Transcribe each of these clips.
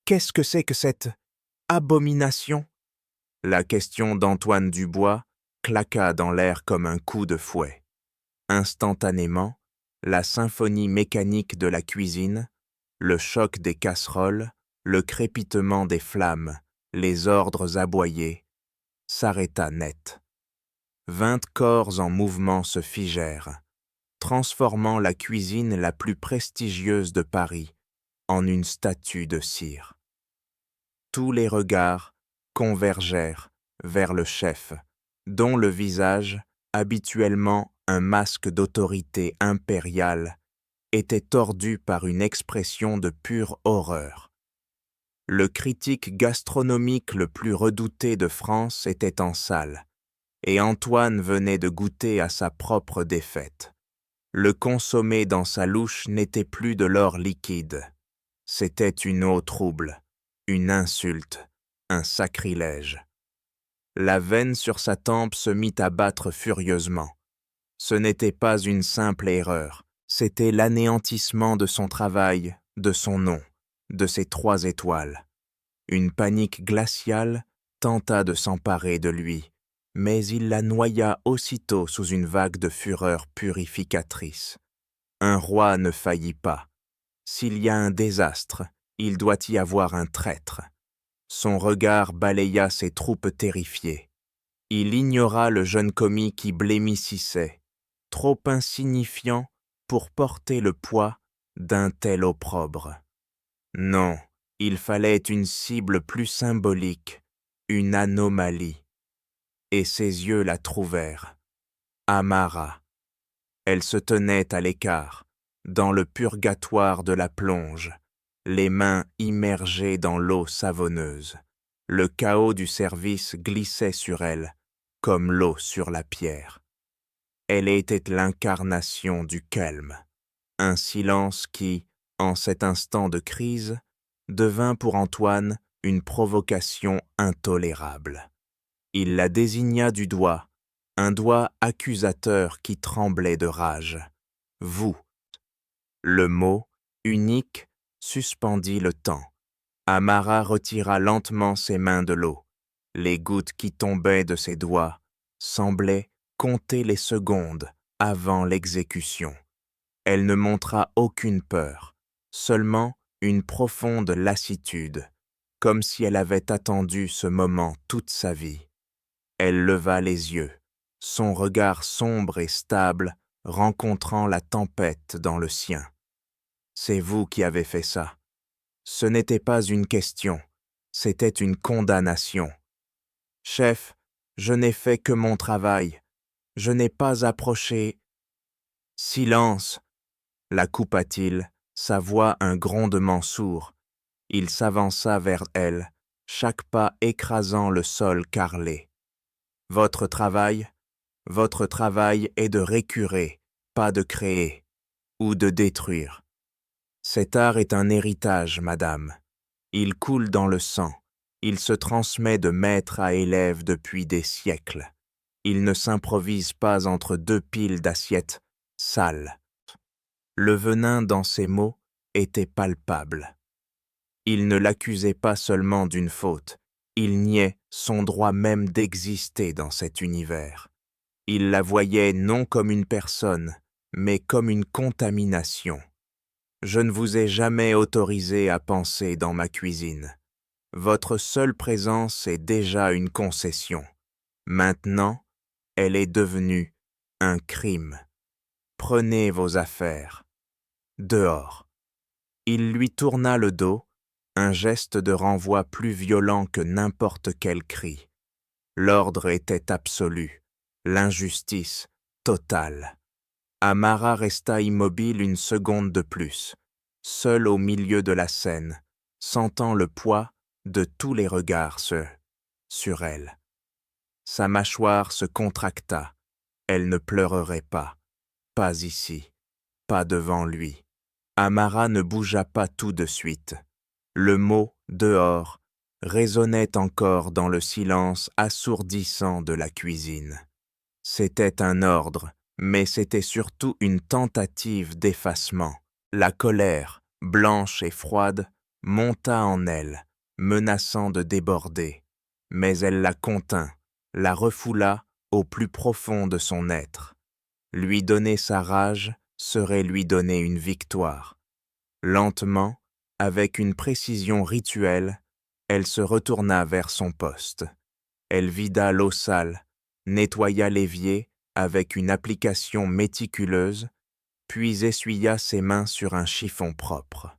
Qu'est-ce que c'est que cette abomination? La question d'Antoine Dubois claqua dans l'air comme un coup de fouet. Instantanément, la symphonie mécanique de la cuisine, le choc des casseroles, le crépitement des flammes, les ordres aboyés, s'arrêta net. 20 corps en mouvement se figèrent, transformant la cuisine la plus prestigieuse de Paris en une statue de cire. Tous les regards convergèrent vers le chef, dont le visage, habituellement un masque d'autorité impériale, était tordu par une expression de pure horreur. Le critique gastronomique le plus redouté de France était en salle, et Antoine venait de goûter à sa propre défaite. Le consommé dans sa louche n'était plus de l'or liquide. C'était une eau trouble, une insulte, un sacrilège. La veine sur sa tempe se mit à battre furieusement. Ce n'était pas une simple erreur, c'était l'anéantissement de son travail, de son nom, de ses 3 étoiles. Une panique glaciale tenta de s'emparer de lui, mais il la noya aussitôt sous une vague de fureur purificatrice. Un roi ne faillit pas. S'il y a un désastre, il doit y avoir un traître. Son regard balaya ses troupes terrifiées. Il ignora le jeune commis qui blêmissait, trop insignifiant pour porter le poids d'un tel opprobre. Non, il fallait une cible plus symbolique, une anomalie. Et ses yeux la trouvèrent. Amara. Elle se tenait à l'écart, dans le purgatoire de la plonge, les mains immergées dans l'eau savonneuse. Le chaos du service glissait sur elle, comme l'eau sur la pierre. Elle était l'incarnation du calme, un silence qui, en cet instant de crise, devint pour Antoine une provocation intolérable. Il la désigna du doigt, un doigt accusateur qui tremblait de rage. « Vous ». Le mot, unique, suspendit le temps. Amara retira lentement ses mains de l'eau. Les gouttes qui tombaient de ses doigts semblaient compter les secondes avant l'exécution. Elle ne montra aucune peur, seulement une profonde lassitude, comme si elle avait attendu ce moment toute sa vie. Elle leva les yeux, son regard sombre et stable rencontrant la tempête dans le sien. « C'est vous qui avez fait ça. Ce n'était pas une question, c'était une condamnation. Chef, je n'ai fait que mon travail. Je n'ai pas approché. » « Silence !» la coupa-t-il, sa voix un grondement sourd. Il s'avança vers elle, chaque pas écrasant le sol carrelé. « Votre travail est de récurer, pas de créer, ou de détruire. Cet art est un héritage, madame. Il coule dans le sang, il se transmet de maître à élève depuis des siècles. Il ne s'improvise pas entre 2 piles d'assiettes sales. » Le venin dans ses mots était palpable. Il ne l'accusait pas seulement d'une faute, il niait son droit même d'exister dans cet univers. Il la voyait non comme une personne, mais comme une contamination. « Je ne vous ai jamais autorisé à penser dans ma cuisine. Votre seule présence est déjà une concession. Maintenant, elle est devenue un crime. Prenez vos affaires. Dehors. » Il lui tourna le dos, un geste de renvoi plus violent que n'importe quel cri. L'ordre était absolu, l'injustice totale. Amara resta immobile une seconde de plus, seule au milieu de la scène, sentant le poids de tous les regards sur elle. Sa mâchoire se contracta. Elle ne pleurerait pas ici, pas devant lui. Amara ne bougea pas tout de suite. Le mot « dehors » résonnait encore dans le silence assourdissant de la cuisine. C'était un ordre, mais c'était surtout une tentative d'effacement. La colère, blanche et froide, monta en elle, menaçant de déborder, mais elle la contint, la refoula au plus profond de son être. Lui donner sa rage serait lui donner une victoire. Lentement, avec une précision rituelle, elle se retourna vers son poste. Elle vida l'eau sale, nettoya l'évier avec une application méticuleuse, puis essuya ses mains sur un chiffon propre.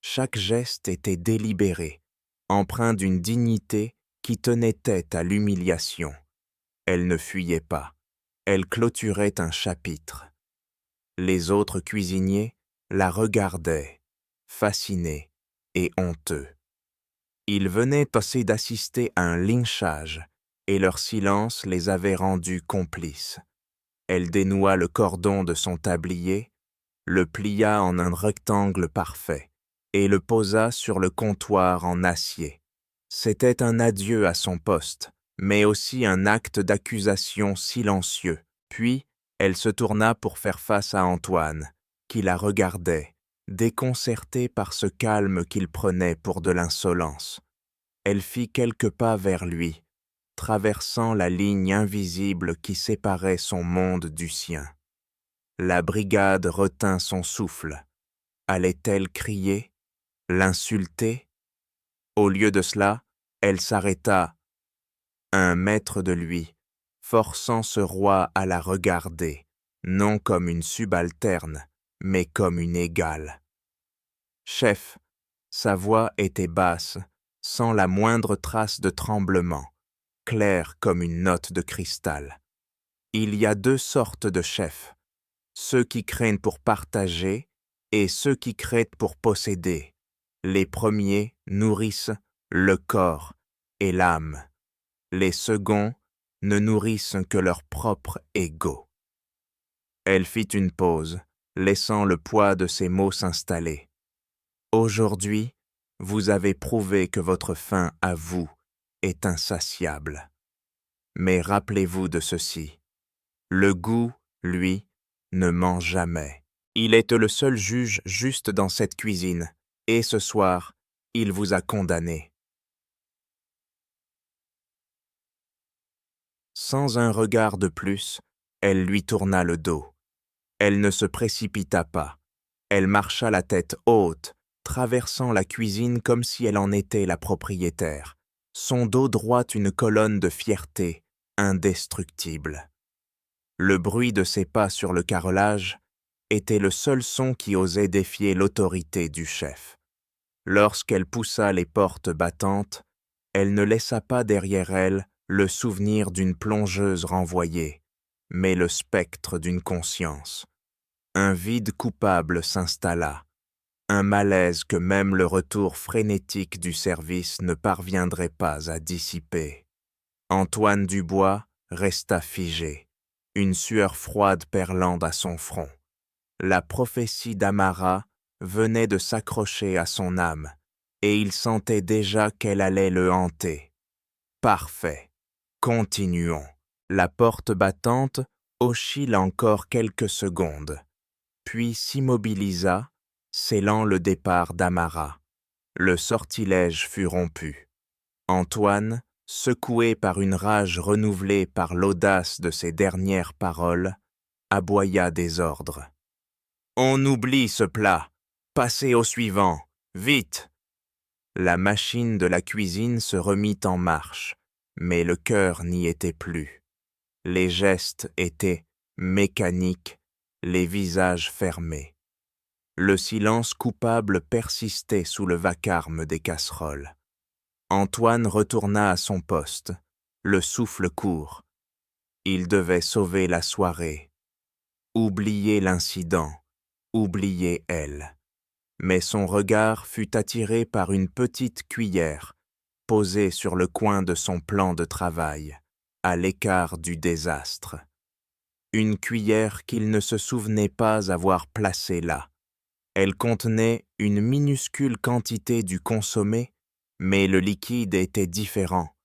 Chaque geste était délibéré, empreint d'une dignité qui tenait tête à l'humiliation. Elle ne fuyait pas, elle clôturait un chapitre. Les autres cuisiniers la regardaient, fascinés et honteux. Ils venaient aussi d'assister à un lynchage, et leur silence les avait rendus complices. Elle dénoua le cordon de son tablier, le plia en un rectangle parfait, et le posa sur le comptoir en acier. C'était un adieu à son poste, mais aussi un acte d'accusation silencieux. Puis, elle se tourna pour faire face à Antoine, qui la regardait, déconcerté par ce calme qu'il prenait pour de l'insolence. Elle fit quelques pas vers lui, traversant la ligne invisible qui séparait son monde du sien. La brigade retint son souffle. Allait-elle crier, l'insulter? Au lieu de cela, elle s'arrêta, 1 mètre de lui, forçant ce roi à la regarder, non comme une subalterne, mais comme une égale. Chef, sa voix était basse, sans la moindre trace de tremblement, claire comme une note de cristal. Il y a 2 sortes de chefs, ceux qui craignent pour partager et ceux qui craignent pour posséder. Les premiers nourrissent le corps et l'âme. Les seconds ne nourrissent que leur propre ego. Elle fit une pause, laissant le poids de ses mots s'installer. Aujourd'hui, vous avez prouvé que votre faim à vous est insatiable. Mais rappelez-vous de ceci. Le goût, lui, ne ment jamais. Il est le seul juge juste dans cette cuisine, et ce soir, il vous a condamné. Sans un regard de plus, elle lui tourna le dos. Elle ne se précipita pas. Elle marcha la tête haute, traversant la cuisine comme si elle en était la propriétaire. Son dos droit une colonne de fierté, indestructible. Le bruit de ses pas sur le carrelage était le seul son qui osait défier l'autorité du chef. Lorsqu'elle poussa les portes battantes, elle ne laissa pas derrière elle le souvenir d'une plongeuse renvoyée, mais le spectre d'une conscience. Un vide coupable s'installa, un malaise que même le retour frénétique du service ne parviendrait pas à dissiper. Antoine Dubois resta figé, une sueur froide perlant à son front. La prophétie d'Amara venait de s'accrocher à son âme, et il sentait déjà qu'elle allait le hanter. Parfait. Continuons. La porte battante oscille encore quelques secondes, puis s'immobilisa, scellant le départ d'Amara. Le sortilège fut rompu. Antoine, secoué par une rage renouvelée par l'audace de ses dernières paroles, aboya des ordres. « On oublie ce plat. Passez au suivant. Vite !» La machine de la cuisine se remit en marche, mais le cœur n'y était plus. Les gestes étaient mécaniques, les visages fermés. Le silence coupable persistait sous le vacarme des casseroles. Antoine retourna à son poste, le souffle court. Il devait sauver la soirée, oublier l'incident, oublier elle. Mais son regard fut attiré par une petite cuillère posée sur le coin de son plan de travail, à l'écart du désastre. Une cuillère qu'il ne se souvenait pas avoir placée là. Elle contenait une minuscule quantité du consommé, mais le liquide était différent,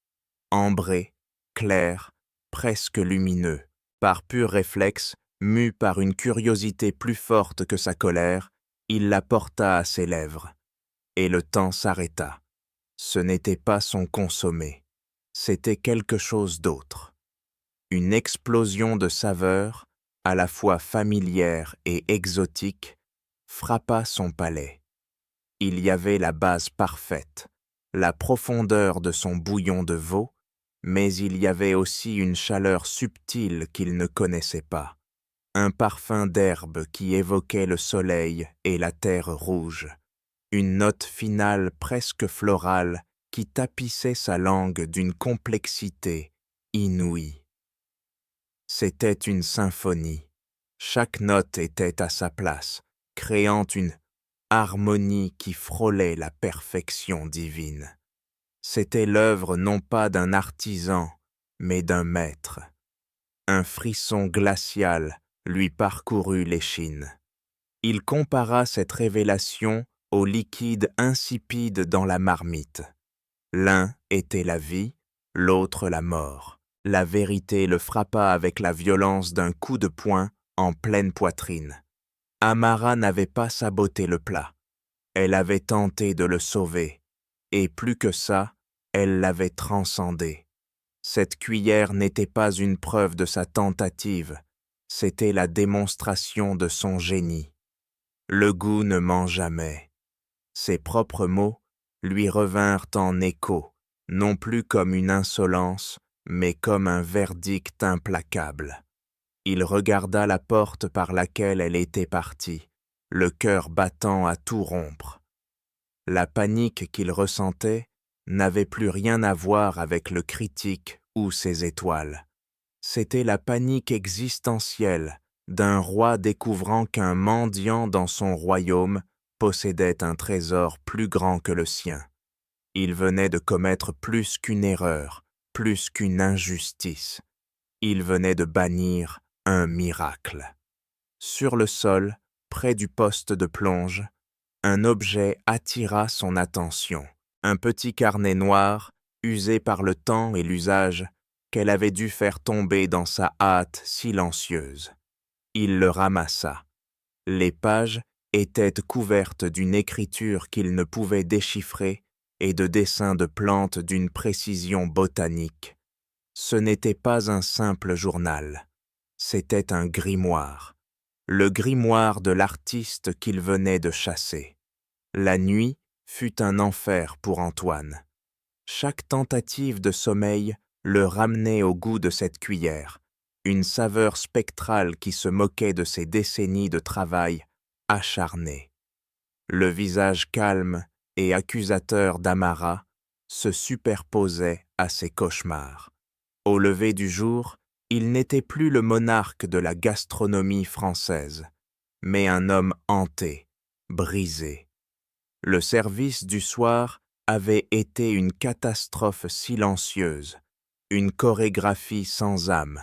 ambré, clair, presque lumineux. Par pur réflexe, mu par une curiosité plus forte que sa colère, il la porta à ses lèvres. et le temps s'arrêta. Ce n'était pas son consommé, c'était quelque chose d'autre. Une explosion de saveurs, à la fois familière et exotique, frappa son palais. Il y avait la base parfaite, la profondeur de son bouillon de veau, mais il y avait aussi une chaleur subtile qu'il ne connaissait pas, un parfum d'herbe qui évoquait le soleil et la terre rouge, une note finale presque florale qui tapissait sa langue d'une complexité inouïe. C'était une symphonie. Chaque note était à sa place, créant une harmonie qui frôlait la perfection divine. C'était l'œuvre non pas d'un artisan, mais d'un maître. Un frisson glacial lui parcourut l'échine. Il compara cette révélation au liquide insipide dans la marmite. L'un était la vie, l'autre la mort. La vérité le frappa avec la violence d'un coup de poing en pleine poitrine. Amara n'avait pas saboté le plat. Elle avait tenté de le sauver. Et plus que ça, elle l'avait transcendé. Cette cuillère n'était pas une preuve de sa tentative, c'était la démonstration de son génie. Le goût ne ment jamais. Ses propres mots lui revinrent en écho, non plus comme une insolence, mais comme un verdict implacable. Il regarda la porte par laquelle elle était partie, le cœur battant à tout rompre. La panique qu'il ressentait n'avait plus rien à voir avec le critique ou ses étoiles. C'était la panique existentielle d'un roi découvrant qu'un mendiant dans son royaume possédait un trésor plus grand que le sien. Il venait de commettre plus qu'une erreur, plus qu'une injustice. Il venait de bannir un miracle. Sur le sol, près du poste de plonge, un objet attira son attention. Un petit carnet noir, usé par le temps et l'usage, qu'elle avait dû faire tomber dans sa hâte silencieuse. Il le ramassa. Les pages étaient couvertes d'une écriture qu'il ne pouvait déchiffrer et de dessins de plantes d'une précision botanique. Ce n'était pas un simple journal, c'était un grimoire, le grimoire de l'artiste qu'il venait de chasser. La nuit fut un enfer pour Antoine. Chaque tentative de sommeil le ramenait au goût de cette cuillère, une saveur spectrale qui se moquait de ses décennies de travail acharné. Le visage calme et accusateur d'Amara se superposait à ses cauchemars. Au lever du jour, il n'était plus le monarque de la gastronomie française, mais un homme hanté, brisé. Le service du soir avait été une catastrophe silencieuse, une chorégraphie sans âme.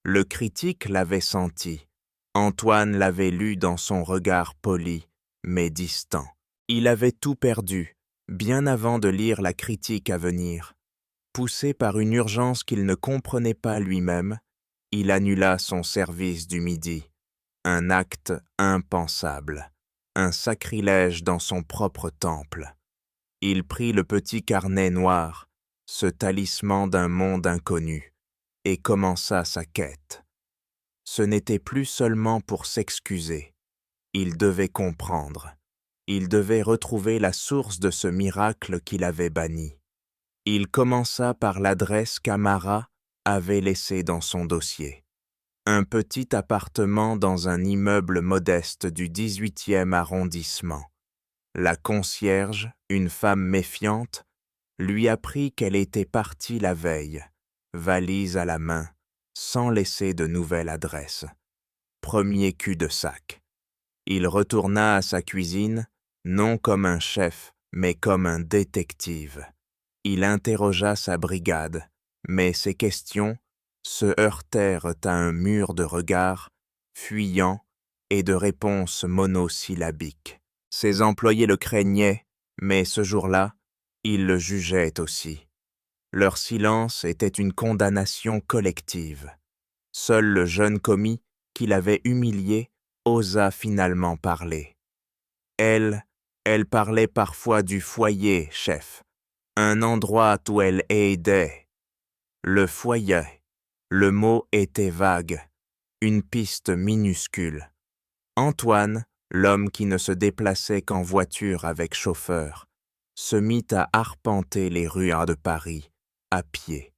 Le critique l'avait senti. Antoine l'avait lu dans son regard poli, mais distant. Il avait tout perdu, bien avant de lire la critique à venir. Poussé par une urgence qu'il ne comprenait pas lui-même, il annula son service du midi. Un acte impensable, un sacrilège dans son propre temple. Il prit le petit carnet noir, ce talisman d'un monde inconnu, et commença sa quête. Ce n'était plus seulement pour s'excuser. Il devait comprendre. Il devait retrouver la source de ce miracle qu'il avait banni. Il commença par l'adresse qu'Amara avait laissée dans son dossier. Un petit appartement dans un immeuble modeste du 18e arrondissement. La concierge, une femme méfiante, lui apprit qu'elle était partie la veille, valise à la main, sans laisser de nouvelle adresse. Premier cul-de-sac. Il retourna à sa cuisine, non comme un chef, mais comme un détective. Il interrogea sa brigade, mais ses questions se heurtèrent à un mur de regards fuyants et de réponses monosyllabiques. Ses employés le craignaient, mais ce jour-là, ils le jugeaient aussi. Leur silence était une condamnation collective. Seul le jeune commis qui l'avait humilié osa finalement parler. Elle Elle parlait parfois du foyer, chef, un endroit où elle aidait. Le foyer, le mot était vague, une piste minuscule. Antoine, l'homme qui ne se déplaçait qu'en voiture avec chauffeur, se mit à arpenter les rues de Paris, à pied.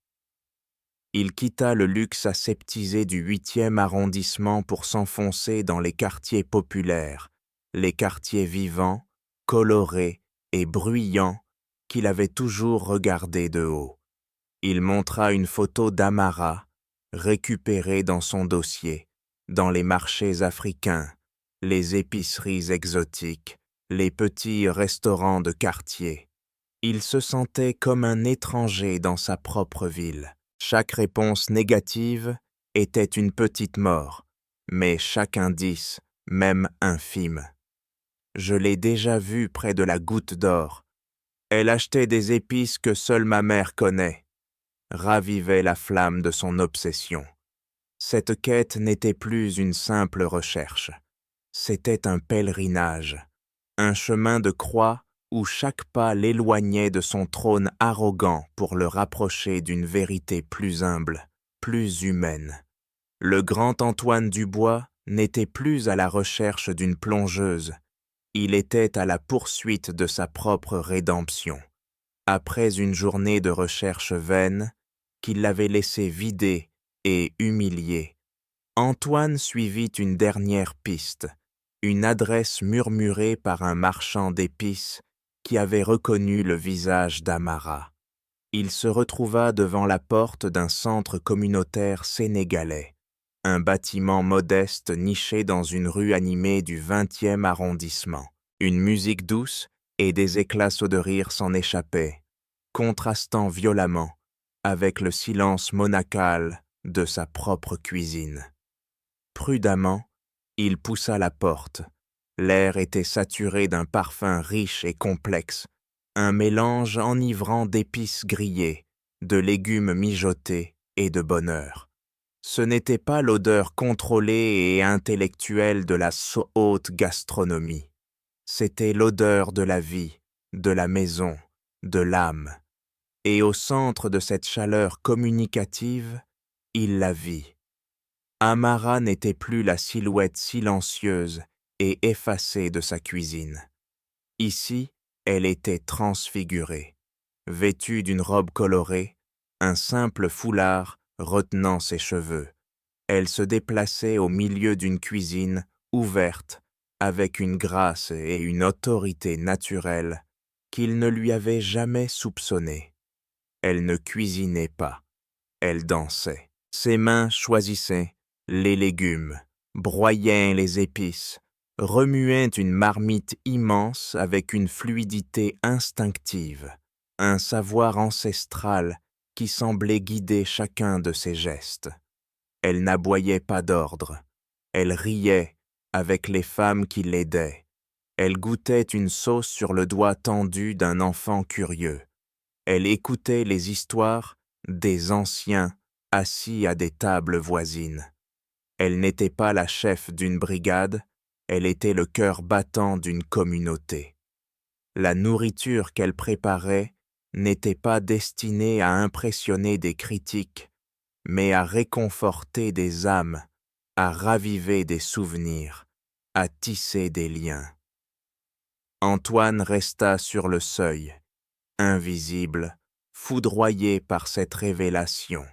Il quitta le luxe aseptisé du 8e arrondissement pour s'enfoncer dans les quartiers populaires, les quartiers vivants, colorés et bruyants qu'il avait toujours regardés de haut. Il montra une photo d'Amara, récupérée dans son dossier, dans les marchés africains, les épiceries exotiques, les petits restaurants de quartier. Il se sentait comme un étranger dans sa propre ville. Chaque réponse négative était une petite mort, mais chaque indice, même infime. Je l'ai déjà vue près de la Goutte d'Or. Elle achetait des épices que seule ma mère connaît, ravivait la flamme de son obsession. Cette quête n'était plus une simple recherche. C'était un pèlerinage, un chemin de croix où chaque pas l'éloignait de son trône arrogant pour le rapprocher d'une vérité plus humble, plus humaine. Le grand Antoine Dubois n'était plus à la recherche d'une plongeuse, il était à la poursuite de sa propre rédemption. Après une journée de recherche vaine, qui l'avait laissé vidé et humilié, Antoine suivit une dernière piste, une adresse murmurée par un marchand d'épices qui avait reconnu le visage d'Amara. Il se retrouva devant la porte d'un centre communautaire sénégalais, un bâtiment modeste niché dans une rue animée du 20e arrondissement. Une musique douce et des éclats de rire s'en échappaient, contrastant violemment avec le silence monacal de sa propre cuisine. Prudemment, il poussa la porte. L'air était saturé d'un parfum riche et complexe, un mélange enivrant d'épices grillées, de légumes mijotés et de bonheur. Ce n'était pas l'odeur contrôlée et intellectuelle de la haute gastronomie. C'était l'odeur de la vie, de la maison, de l'âme. Et au centre de cette chaleur communicative, il la vit. Amara n'était plus la silhouette silencieuse et effacée de sa cuisine. Ici, elle était transfigurée, vêtue d'une robe colorée, un simple foulard retenant ses cheveux. Elle se déplaçait au milieu d'une cuisine ouverte, avec une grâce et une autorité naturelle qu'il ne lui avait jamais soupçonnées. Elle ne cuisinait pas, elle dansait. Ses mains choisissaient les légumes, broyaient les épices, remuaient une marmite immense avec une fluidité instinctive, un savoir ancestral qui semblait guider chacun de ses gestes. Elle n'aboyait pas d'ordre, elle riait avec les femmes qui l'aidaient. Elle goûtait une sauce sur le doigt tendu d'un enfant curieux. Elle écoutait les histoires des anciens assis à des tables voisines. Elle n'était pas la chef d'une brigade, elle était le cœur battant d'une communauté. La nourriture qu'elle préparait n'était pas destinée à impressionner des critiques, mais à réconforter des âmes, à raviver des souvenirs, à tisser des liens. Antoine resta sur le seuil, invisible, foudroyé par cette révélation.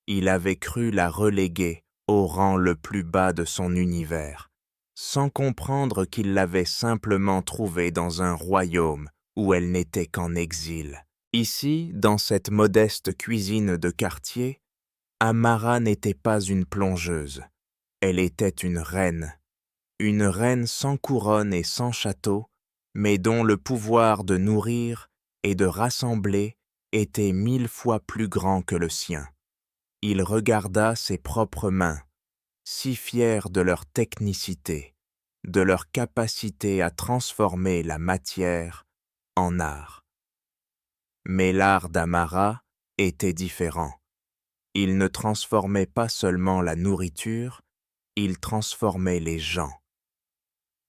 Il avait cru la reléguer au rang le plus bas de son univers, sans comprendre qu'il l'avait simplement trouvée dans un royaume où elle n'était qu'en exil. Ici, dans cette modeste cuisine de quartier, Amara n'était pas une plongeuse, elle était une reine sans couronne et sans château, mais dont le pouvoir de nourrir et de rassembler était 1000 fois plus grand que le sien. Il regarda ses propres mains, si fières de leur technicité, de leur capacité à transformer la matière en art. Mais l'art d'Amara était différent. Il ne transformait pas seulement la nourriture, il transformait les gens.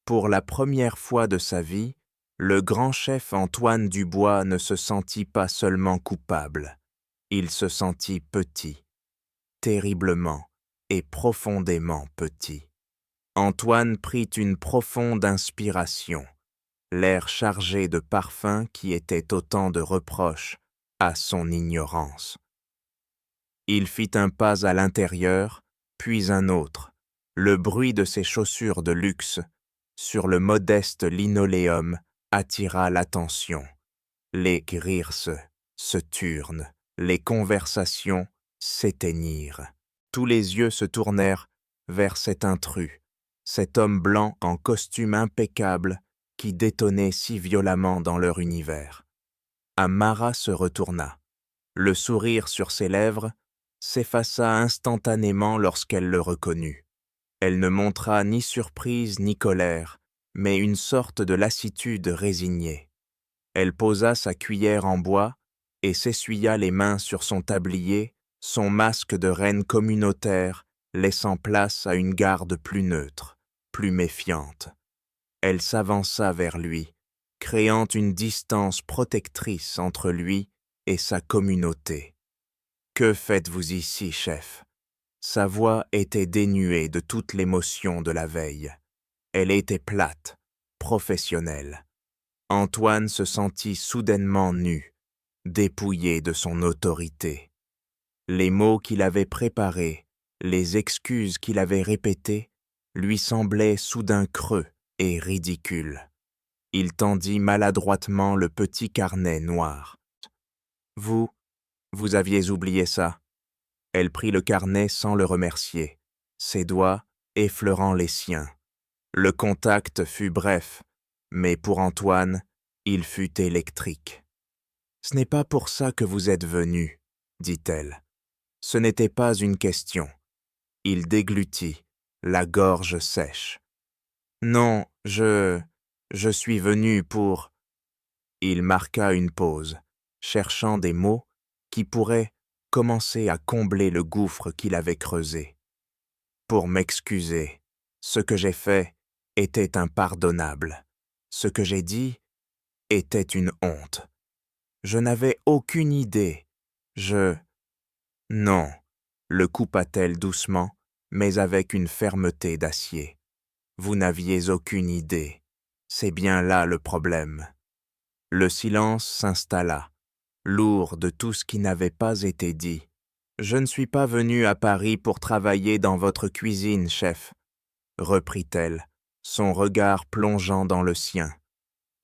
Pour la première fois de sa vie, le grand chef Antoine Dubois ne se sentit pas seulement coupable, il se sentit petit, terriblement et profondément petit. Antoine prit une profonde inspiration, l'air chargé de parfums qui étaient autant de reproches à son ignorance. Il fit un pas à l'intérieur, puis un autre. Le bruit de ses chaussures de luxe sur le modeste linoléum attira l'attention. Les rires se turnent, les conversations s'éteignirent. Tous les yeux se tournèrent vers cet intrus, cet homme blanc en costume impeccable qui détonnait si violemment dans leur univers. Amara se retourna. Le sourire sur ses lèvres s'effaça instantanément lorsqu'elle le reconnut. Elle ne montra ni surprise ni colère, mais une sorte de lassitude résignée. Elle posa sa cuillère en bois et s'essuya les mains sur son tablier, son masque de reine communautaire laissant place à une garde plus neutre, plus méfiante. Elle s'avança vers lui, créant une distance protectrice entre lui et sa communauté. « Que faites-vous ici, chef ?» Sa voix était dénuée de toute l'émotion de la veille. Elle était plate, professionnelle. Antoine se sentit soudainement nu, dépouillé de son autorité. Les mots qu'il avait préparés, les excuses qu'il avait répétées, lui semblaient soudain creux et ridicules. Il tendit maladroitement le petit carnet noir. « Vous aviez oublié ça ?» Elle prit le carnet sans le remercier, ses doigts effleurant les siens. Le contact fut bref, mais pour Antoine, il fut électrique. « Ce n'est pas pour ça que vous êtes venu, » dit-elle. Ce n'était pas une question. Il déglutit, la gorge sèche. « Non, je suis venu pour... » Il marqua une pause, cherchant des mots qui pourraient commencer à combler le gouffre qu'il avait creusé. « Pour m'excuser, ce que j'ai fait était impardonnable. Ce que j'ai dit était une honte. Je n'avais aucune idée. Non, le coupa-t-elle doucement, mais avec une fermeté d'acier. Vous n'aviez aucune idée. C'est bien là le problème. Le silence s'installa, lourd de tout ce qui n'avait pas été dit. Je ne suis pas venue à Paris pour travailler dans votre cuisine, chef, reprit-elle, son regard plongeant dans le sien.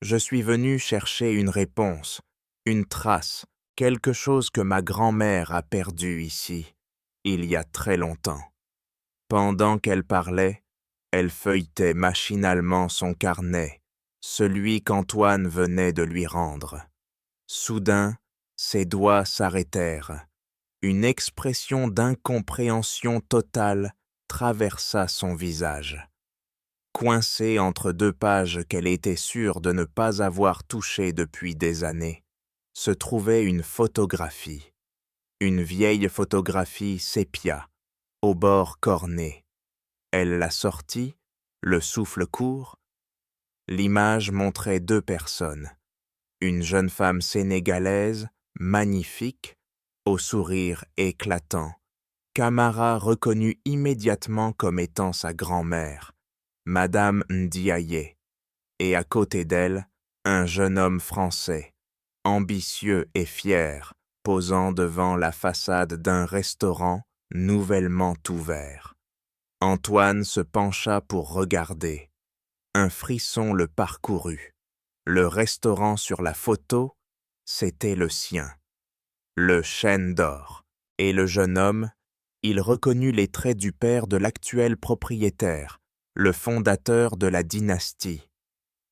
Je suis venue chercher une réponse, une trace, quelque chose que ma grand-mère a perdu ici, il y a très longtemps. Pendant qu'elle parlait, elle feuilletait machinalement son carnet, celui qu'Antoine venait de lui rendre. Soudain, ses doigts s'arrêtèrent. Une expression d'incompréhension totale traversa son visage. Coincée entre deux pages qu'elle était sûre de ne pas avoir touchées depuis des années, se trouvait une photographie. Une vieille photographie sépia, au bord corné. Elle la sortit, le souffle court. L'image montrait deux personnes. Une jeune femme sénégalaise, magnifique, au sourire éclatant, qu'Amara reconnut immédiatement comme étant sa grand-mère, Madame Ndiaye, et à côté d'elle, un jeune homme français, ambitieux et fier, posant devant la façade d'un restaurant nouvellement ouvert. Antoine se pencha pour regarder. Un frisson le parcourut. Le restaurant sur la photo, c'était le sien. Le chêne d'or. Et le jeune homme, il reconnut les traits du père de l'actuel propriétaire, le fondateur de la dynastie.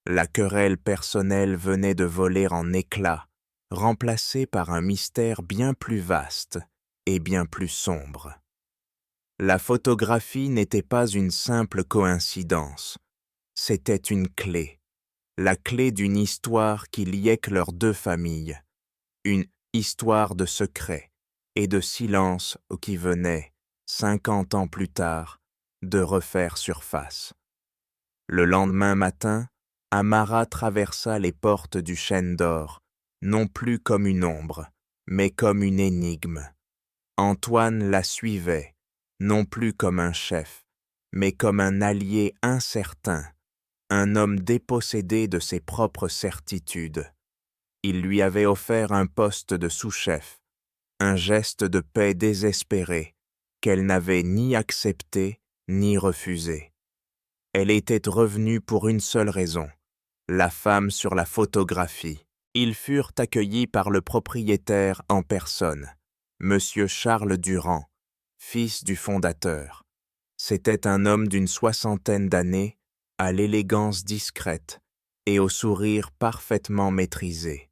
La querelle personnelle venait de voler en éclats, remplacée par un mystère bien plus vaste et bien plus sombre. La photographie n'était pas une simple coïncidence, c'était une clé, la clé d'une histoire qui liait leurs deux familles, une histoire de secret et de silence qui venait, 50 ans plus tard, de refaire surface. Le lendemain matin, Amara traversa les portes du chêne d'or, non plus comme une ombre, mais comme une énigme. Antoine la suivait, non plus comme un chef, mais comme un allié incertain, un homme dépossédé de ses propres certitudes. Il lui avait offert un poste de sous-chef, un geste de paix désespéré, qu'elle n'avait ni accepté ni refusé. Elle était revenue pour une seule raison, la femme sur la photographie. Ils furent accueillis par le propriétaire en personne, Monsieur Charles Durand, fils du fondateur. C'était un homme d'une soixantaine d'années, à l'élégance discrète et au sourire parfaitement maîtrisé.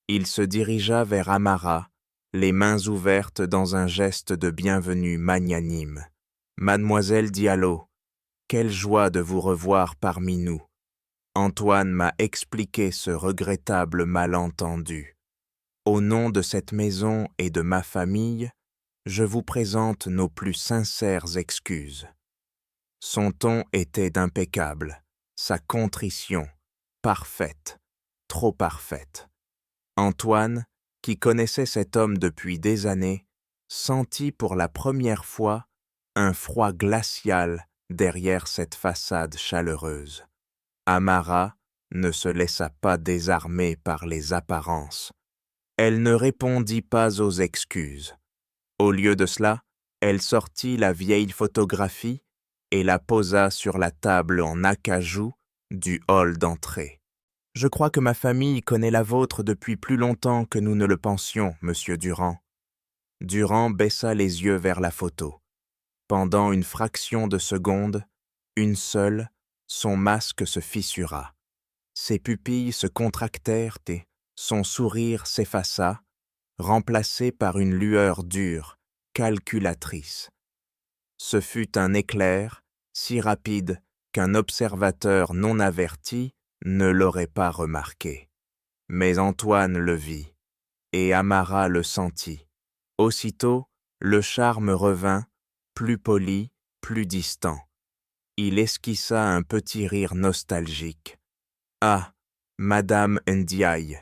Il se dirigea vers Amara, les mains ouvertes dans un geste de bienvenue magnanime. « Mademoiselle Diallo, quelle joie de vous revoir parmi nous. Antoine m'a expliqué ce regrettable malentendu. Au nom de cette maison et de ma famille, je vous présente nos plus sincères excuses. » Son ton était impeccable, sa contrition, parfaite, trop parfaite. Antoine, qui connaissait cet homme depuis des années, sentit pour la première fois un froid glacial derrière cette façade chaleureuse. Amara ne se laissa pas désarmer par les apparences. Elle ne répondit pas aux excuses. Au lieu de cela, elle sortit la vieille photographie et la posa sur la table en acajou du hall d'entrée. « Je crois que ma famille connaît la vôtre depuis plus longtemps que nous ne le pensions, monsieur Durand. » Durand baissa les yeux vers la photo. Pendant une fraction de seconde, une seule, son masque se fissura. Ses pupilles se contractèrent et son sourire s'effaça, remplacé par une lueur dure, calculatrice. Ce fut un éclair, si rapide qu'un observateur non averti ne l'aurait pas remarqué. Mais Antoine le vit, et Amara le sentit. Aussitôt, le charme revint, plus poli, plus distant. Il esquissa un petit rire nostalgique. « Ah, Madame Ndiaye,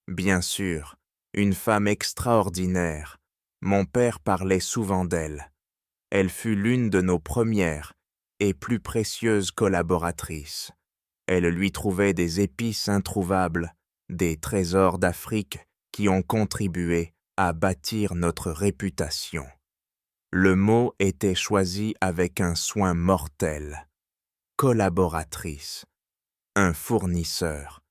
bien sûr, une femme extraordinaire. Mon père parlait souvent d'elle. Elle fut l'une de nos premières et plus précieuses collaboratrices. Elle lui trouvait des épices introuvables, des trésors d'Afrique qui ont contribué à bâtir notre réputation. » Le mot était choisi avec un soin mortel. Collaboratrice, un fournisseur,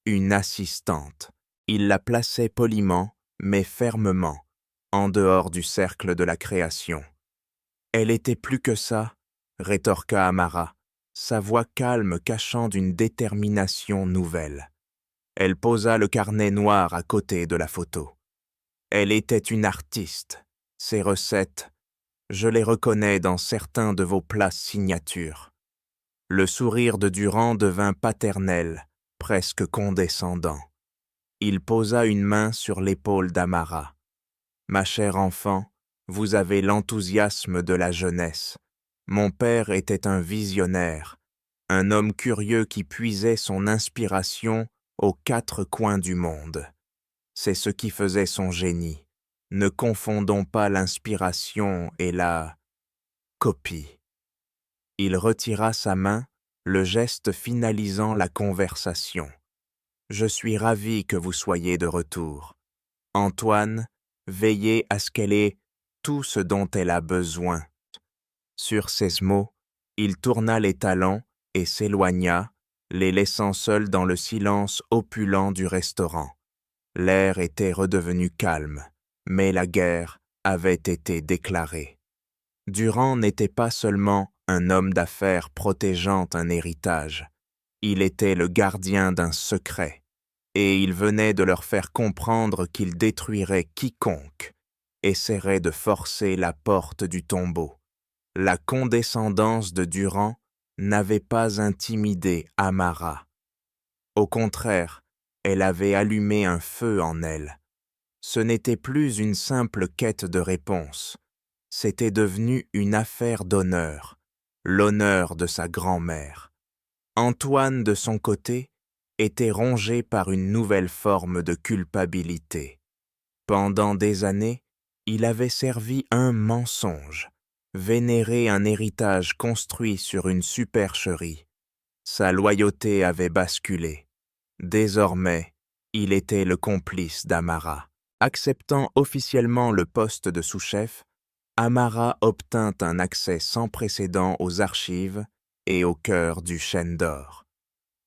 une assistante. Il la plaçait poliment, mais fermement, en dehors du cercle de la création. « Elle était plus que ça, » rétorqua Amara, sa voix calme cachant d'une détermination nouvelle. Elle posa le carnet noir à côté de la photo. « Elle était une artiste. Ses recettes, je les reconnais dans certains de vos plats signatures. » Le sourire de Durand devint paternel, presque condescendant. Il posa une main sur l'épaule d'Amara. « Ma chère enfant, vous avez l'enthousiasme de la jeunesse. Mon père était un visionnaire, un homme curieux qui puisait son inspiration aux quatre coins du monde. C'est ce qui faisait son génie. Ne confondons pas l'inspiration et la copie. » Il retira sa main, le geste finalisant la conversation. « Je suis ravi que vous soyez de retour. Antoine, veillez à ce qu'elle ait tout ce dont elle a besoin. » Sur ces mots, il tourna les talons et s'éloigna, les laissant seuls dans le silence opulent du restaurant. L'air était redevenu calme, mais la guerre avait été déclarée. Durand n'était pas seulement un homme d'affaires protégeant un héritage. Il était le gardien d'un secret, et il venait de leur faire comprendre qu'il détruirait quiconque essaierait de forcer la porte du tombeau. La condescendance de Durand n'avait pas intimidé Amara. Au contraire, elle avait allumé un feu en elle. Ce n'était plus une simple quête de réponse. C'était devenu une affaire d'honneur, l'honneur de sa grand-mère. Antoine, de son côté, était rongé par une nouvelle forme de culpabilité. Pendant des années, il avait servi un mensonge, vénéré un héritage construit sur une supercherie. Sa loyauté avait basculé. Désormais, il était le complice d'Amara. Acceptant officiellement le poste de sous-chef, Amara obtint un accès sans précédent aux archives et au cœur du Chêne d'Or.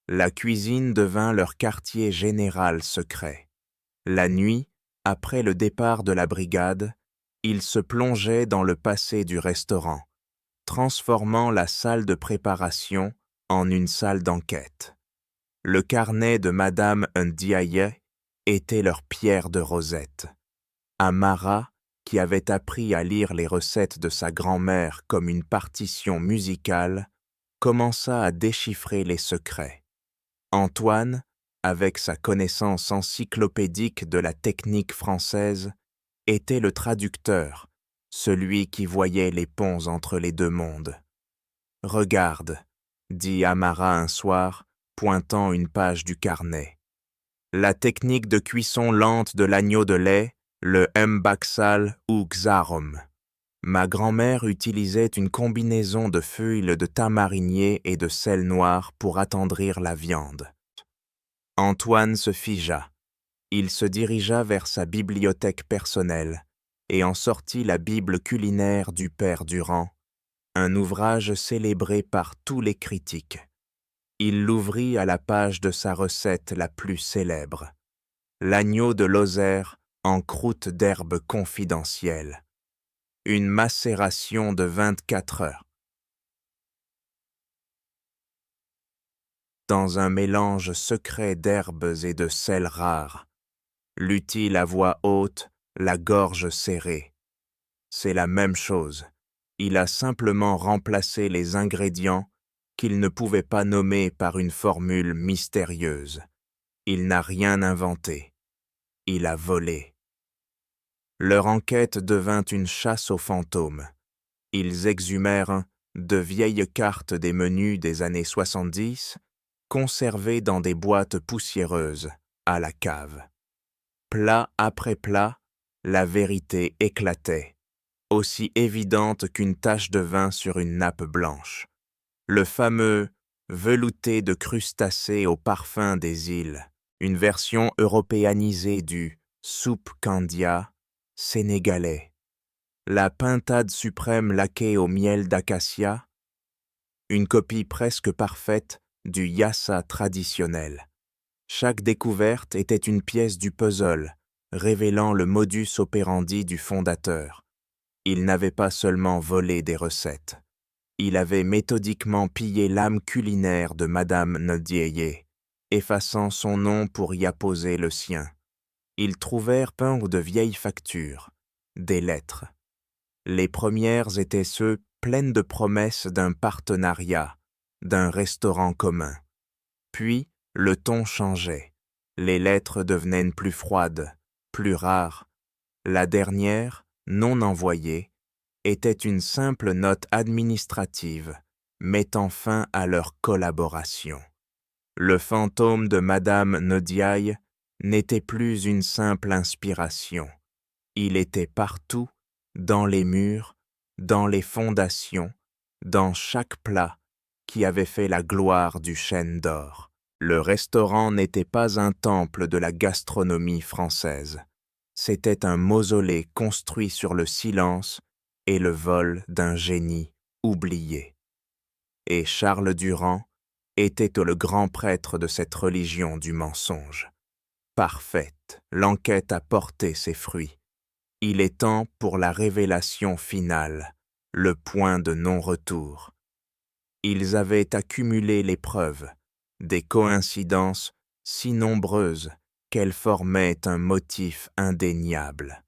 La cuisine devint leur quartier général secret. La nuit, après le départ de la brigade, ils se plongeaient dans le passé du restaurant, transformant la salle de préparation en une salle d'enquête. Le carnet de Madame Ndiaye était leur pierre de Rosette. Amara, qui avait appris à lire les recettes de sa grand-mère comme une partition musicale, commença à déchiffrer les secrets. Antoine, avec sa connaissance encyclopédique de la technique française, était le traducteur, celui qui voyait les ponts entre les deux mondes. « Regarde, » dit Amara un soir, pointant une page du carnet. La technique de cuisson lente de l'agneau de lait, le mbaksal ou xarom. Ma grand-mère utilisait une combinaison de feuilles de thym marinier et de sel noir pour attendrir la viande. Antoine se figea. Il se dirigea vers sa bibliothèque personnelle et en sortit la Bible culinaire du Père Durand, un ouvrage célébré par tous les critiques. Il l'ouvrit à la page de sa recette la plus célèbre, l'agneau de Lozère en croûte d'herbe confidentielle. Une macération de 24 heures. Dans un mélange secret d'herbes et de sel rare, lut-il à voix haute, la gorge serrée. C'est la même chose. Il a simplement remplacé les ingrédients qu'il ne pouvait pas nommer par une formule mystérieuse. Il n'a rien inventé. Il a volé. Leur enquête devint une chasse aux fantômes. Ils exhumèrent de vieilles cartes des menus des années 70, conservées dans des boîtes poussiéreuses, à la cave. Plat après plat, la vérité éclatait, aussi évidente qu'une tache de vin sur une nappe blanche. Le fameux velouté de crustacés au parfum des îles, une version européanisée du soupe candia sénégalais. La pintade suprême laquée au miel d'acacia, une copie presque parfaite du yassa traditionnel. Chaque découverte était une pièce du puzzle, révélant le modus operandi du fondateur. Il n'avait pas seulement volé des recettes. Il avait méthodiquement pillé l'âme culinaire de Madame Ndiaye, effaçant son nom pour y apposer le sien. Ils trouvèrent plein de vieilles factures, des lettres. Les premières étaient ceux pleines de promesses d'un partenariat, d'un restaurant commun. Puis, le ton changeait. Les lettres devenaient plus froides, plus rares. La dernière, non envoyée, était une simple note administrative, mettant fin à leur collaboration. Le fantôme de Madame Ndiaye n'était plus une simple inspiration. Il était partout, dans les murs, dans les fondations, dans chaque plat qui avait fait la gloire du Chêne d'Or. Le restaurant n'était pas un temple de la gastronomie française. C'était un mausolée construit sur le silence et le vol d'un génie oublié. Et Charles Durand était le grand prêtre de cette religion du mensonge. Parfaite, l'enquête a porté ses fruits. Il est temps pour la révélation finale, le point de non-retour. Ils avaient accumulé les preuves, des coïncidences si nombreuses qu'elles formaient un motif indéniable.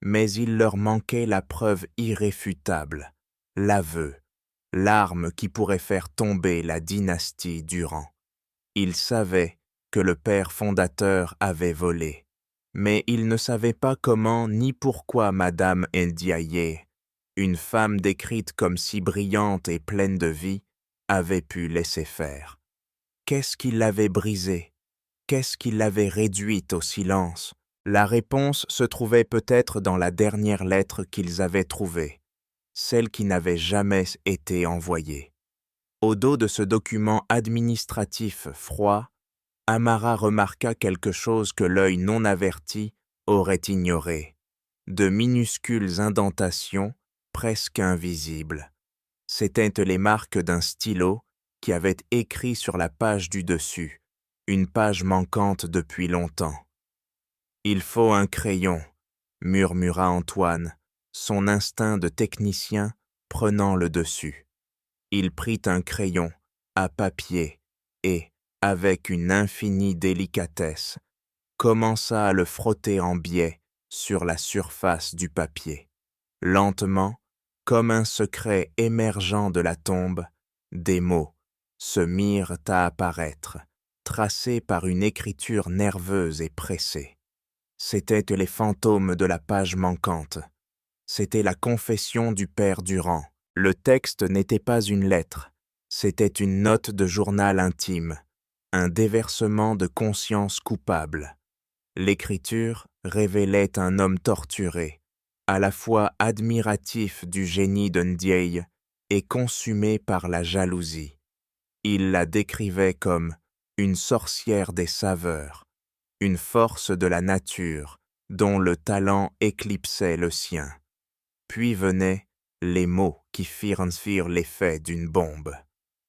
Mais il leur manquait la preuve irréfutable, l'aveu, l'arme qui pourrait faire tomber la dynastie Durand. Ils savaient que le père fondateur avait volé, mais ils ne savaient pas comment ni pourquoi Madame Ndiaye, une femme décrite comme si brillante et pleine de vie, avait pu laisser faire. Qu'est-ce qui l'avait brisé? Qu'est-ce qui l'avait réduite au silence? La réponse se trouvait peut-être dans la dernière lettre qu'ils avaient trouvée, celle qui n'avait jamais été envoyée. Au dos de ce document administratif froid, Amara remarqua quelque chose que l'œil non averti aurait ignoré. De minuscules indentations, presque invisibles. C'étaient les marques d'un stylo qui avait écrit sur la page du dessus, une page manquante depuis longtemps. « Il faut un crayon », murmura Antoine, son instinct de technicien prenant le dessus. Il prit un crayon, à papier, et, avec une infinie délicatesse, commença à le frotter en biais sur la surface du papier. Lentement, comme un secret émergeant de la tombe, des mots se mirent à apparaître, tracés par une écriture nerveuse et pressée. C'étaient les fantômes de la page manquante. C'était la confession du père Durand. Le texte n'était pas une lettre, c'était une note de journal intime, un déversement de conscience coupable. L'écriture révélait un homme torturé, à la fois admiratif du génie de Ndiaye et consumé par la jalousie. Il la décrivait comme une sorcière des saveurs, une force de la nature dont le talent éclipsait le sien. Puis venaient les mots qui firent l'effet d'une bombe.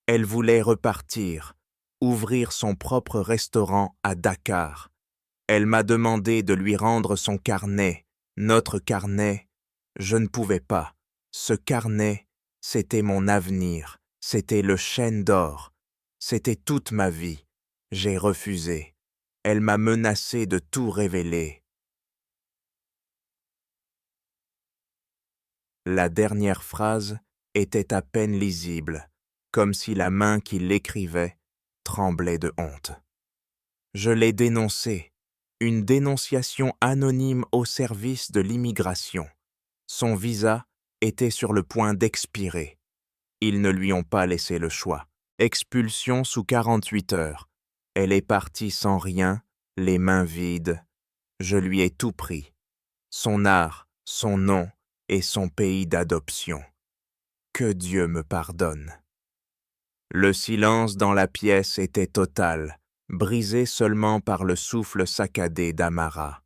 Elle voulait repartir, ouvrir son propre restaurant à Dakar. Elle m'a demandé de lui rendre son carnet, notre carnet. Je ne pouvais pas. Ce carnet, c'était mon avenir, c'était le chêne d'or, c'était toute ma vie. J'ai refusé. Elle m'a menacé de tout révéler. La dernière phrase était à peine lisible, comme si la main qui l'écrivait tremblait de honte. Je l'ai dénoncé, une dénonciation anonyme au service de l'immigration. Son visa était sur le point d'expirer. Ils ne lui ont pas laissé le choix. Expulsion sous 48 heures. Elle est partie sans rien, les mains vides. Je lui ai tout pris. Son art, son nom et son pays d'adoption. Que Dieu me pardonne. Le silence dans la pièce était total, brisé seulement par le souffle saccadé d'Amara.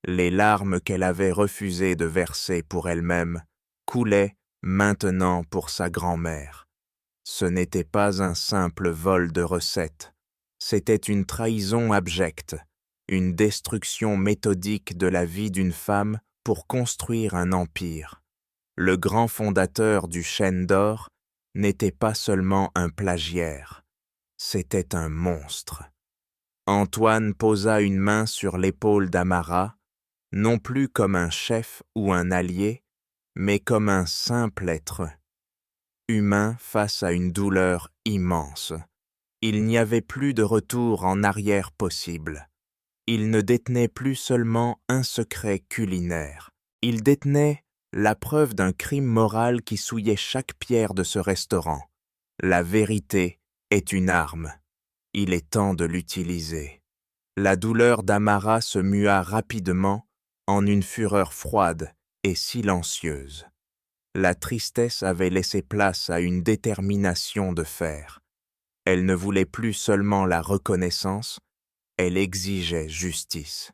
Les larmes qu'elle avait refusé de verser pour elle-même coulaient maintenant pour sa grand-mère. Ce n'était pas un simple vol de recettes, c'était une trahison abjecte, une destruction méthodique de la vie d'une femme pour construire un empire. Le grand fondateur du Chêne d'Or n'était pas seulement un plagiaire, c'était un monstre. Antoine posa une main sur l'épaule d'Amara, non plus comme un chef ou un allié, mais comme un simple être, humain face à une douleur immense. Il n'y avait plus de retour en arrière possible. Il ne détenait plus seulement un secret culinaire. Il détenait la preuve d'un crime moral qui souillait chaque pierre de ce restaurant. La vérité est une arme. Il est temps de l'utiliser. La douleur d'Amara se mua rapidement en une fureur froide et silencieuse. La tristesse avait laissé place à une détermination de fer. Elle ne voulait plus seulement la reconnaissance, elle exigeait justice.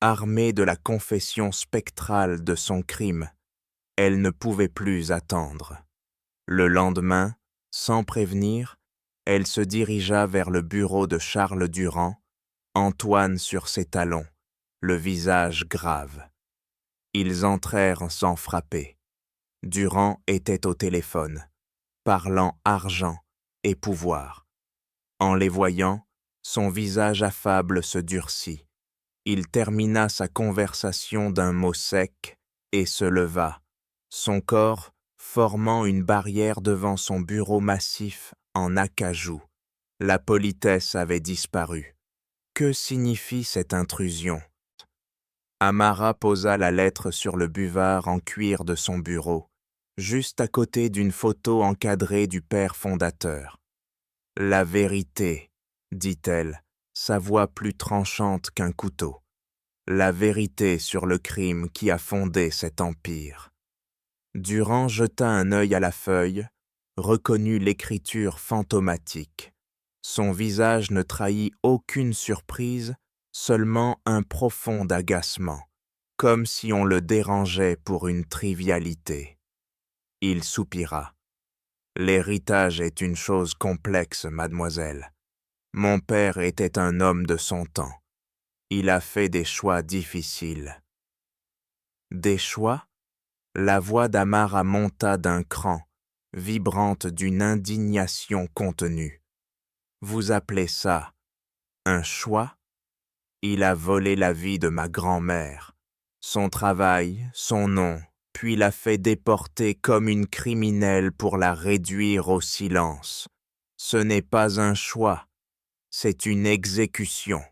Armée de la confession spectrale de son crime, elle ne pouvait plus attendre. Le lendemain, sans prévenir, elle se dirigea vers le bureau de Charles Durand, Antoine sur ses talons, le visage grave. Ils entrèrent sans frapper. Durand était au téléphone, parlant argent et pouvoir. En les voyant, son visage affable se durcit. Il termina sa conversation d'un mot sec et se leva, son corps formant une barrière devant son bureau massif en acajou. La politesse avait disparu. Que signifie cette intrusion? Amara posa la lettre sur le buvard en cuir de son bureau, juste à côté d'une photo encadrée du père fondateur. « La vérité », dit-elle, sa voix plus tranchante qu'un couteau. La vérité sur le crime qui a fondé cet empire. Durand jeta un œil à la feuille, reconnut l'écriture fantomatique. Son visage ne trahit aucune surprise, seulement un profond agacement, comme si on le dérangeait pour une trivialité. Il soupira. « L'héritage est une chose complexe, mademoiselle. Mon père était un homme de son temps. Il a fait des choix difficiles. » Des choix? La voix d'Amara monta d'un cran, vibrante d'une indignation contenue. Vous appelez ça un choix? Il a volé la vie de ma grand-mère, son travail, son nom, puis l'a fait déporter comme une criminelle pour la réduire au silence. Ce n'est pas un choix, c'est une exécution.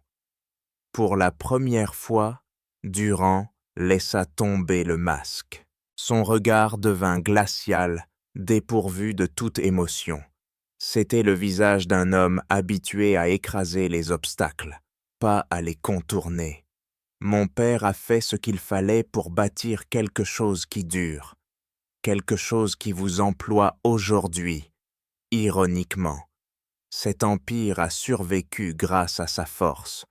Pour la première fois, Durand laissa tomber le masque. Son regard devint glacial, dépourvu de toute émotion. C'était le visage d'un homme habitué à écraser les obstacles, pas à les contourner. Mon père a fait ce qu'il fallait pour bâtir quelque chose qui dure, quelque chose qui vous emploie aujourd'hui, ironiquement. Cet empire a survécu grâce à sa force,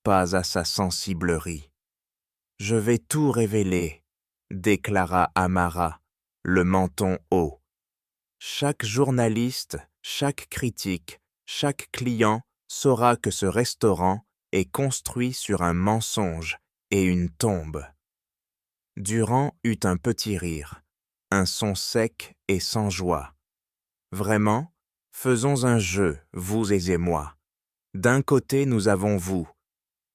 pas à sa sensiblerie. Je vais tout révéler, déclara Amara, le menton haut. Chaque journaliste, chaque critique, chaque client saura que ce restaurant est construit sur un mensonge et une tombe. Durand eut un petit rire, un son sec et sans joie. Vraiment, faisons un jeu, vous et moi. D'un côté, nous avons vous,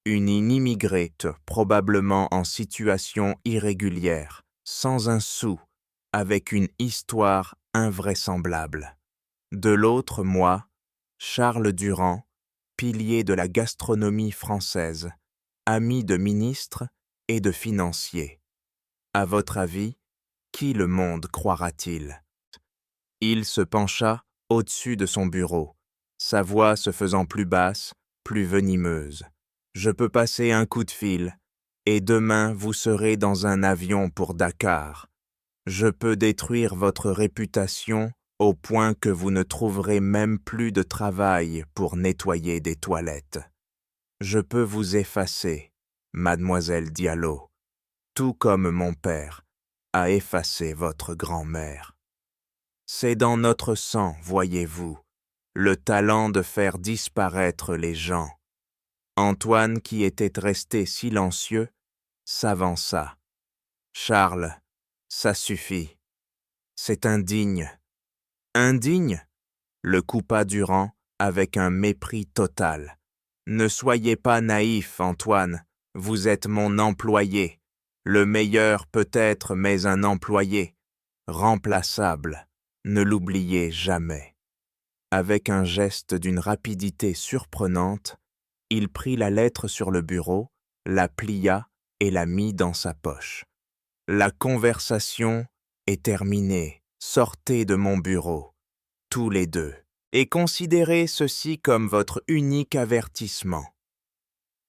une immigrée probablement en situation irrégulière, sans un sou, avec une histoire invraisemblable. De l'autre, moi, Charles Durand, pilier de la gastronomie française, ami de ministres et de financiers. À votre avis, qui le monde croira-t-il? Il se pencha au-dessus de son bureau, sa voix se faisant plus basse, plus venimeuse. Je peux passer un coup de fil, et demain vous serez dans un avion pour Dakar. Je peux détruire votre réputation au point que vous ne trouverez même plus de travail pour nettoyer des toilettes. Je peux vous effacer, mademoiselle Diallo, tout comme mon père a effacé votre grand-mère. C'est dans notre sang, voyez-vous, le talent de faire disparaître les gens. Antoine, qui était resté silencieux, s'avança. « Charles, ça suffit. C'est indigne. » « Indigne ?» le coupa Durand avec un mépris total. « Ne soyez pas naïf, Antoine. Vous êtes mon employé. Le meilleur peut-être, mais un employé. Remplaçable. Ne l'oubliez jamais. » Avec un geste d'une rapidité surprenante, il prit la lettre sur le bureau, la plia et la mit dans sa poche. « La conversation est terminée. Sortez de mon bureau, tous les deux, et considérez ceci comme votre unique avertissement. »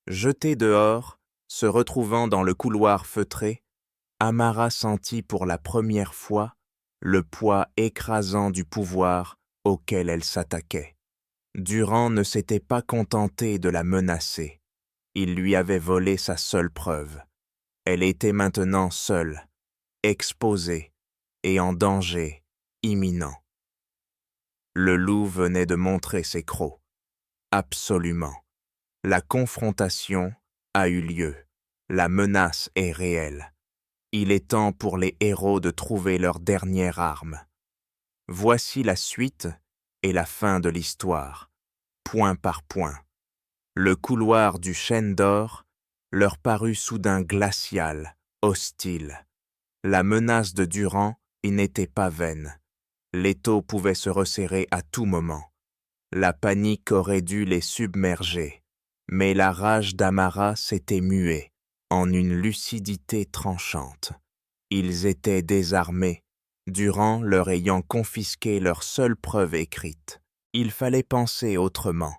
Jeté dehors, se retrouvant dans le couloir feutré, Amara sentit pour la première fois le poids écrasant du pouvoir auquel elle s'attaquait. Durand ne s'était pas contenté de la menacer. Il lui avait volé sa seule preuve. Elle était maintenant seule, exposée et en danger imminent. Le loup venait de montrer ses crocs. Absolument. La confrontation a eu lieu. La menace est réelle. Il est temps pour les héros de trouver leur dernière arme. Voici la suite et la fin de l'histoire, point par point. Le couloir du Chêne d'Or leur parut soudain glacial, hostile. La menace de Durand y n'était pas vaine. L'étau pouvait se resserrer à tout moment. La panique aurait dû les submerger, mais la rage d'Amara s'était muée en une lucidité tranchante. Ils étaient désarmés, Durand leur ayant confisqué leur seule preuve écrite. Il fallait penser autrement.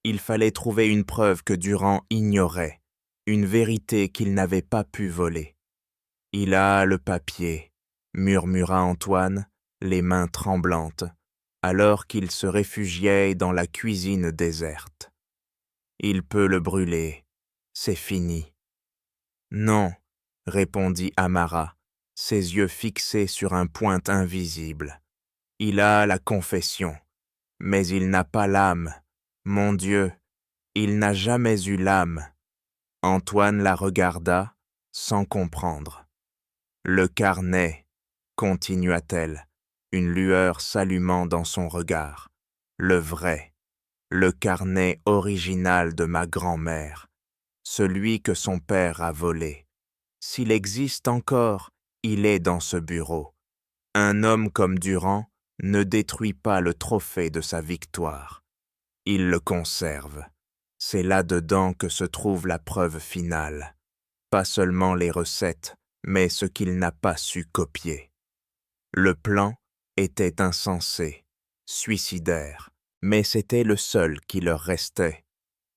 Il fallait trouver une preuve que Durand ignorait, une vérité qu'il n'avait pas pu voler. « Il a le papier », murmura Antoine, les mains tremblantes, alors qu'il se réfugiait dans la cuisine déserte. « Il peut le brûler, c'est fini. »« Non, » répondit Amara, ses yeux fixés sur un point invisible. « Il a la confession, mais il n'a pas l'âme. Mon Dieu, il n'a jamais eu l'âme. » Antoine la regarda, sans comprendre. « Le carnet, » continua-t-elle, une lueur s'allumant dans son regard. « Le vrai, le carnet original de ma grand-mère, celui que son père a volé. S'il existe encore, il est dans ce bureau. Un homme comme Durand ne détruit pas le trophée de sa victoire. Il le conserve. C'est là-dedans que se trouve la preuve finale. Pas seulement les recettes, mais ce qu'il n'a pas su copier. Le plan était insensé, suicidaire, mais c'était le seul qui leur restait.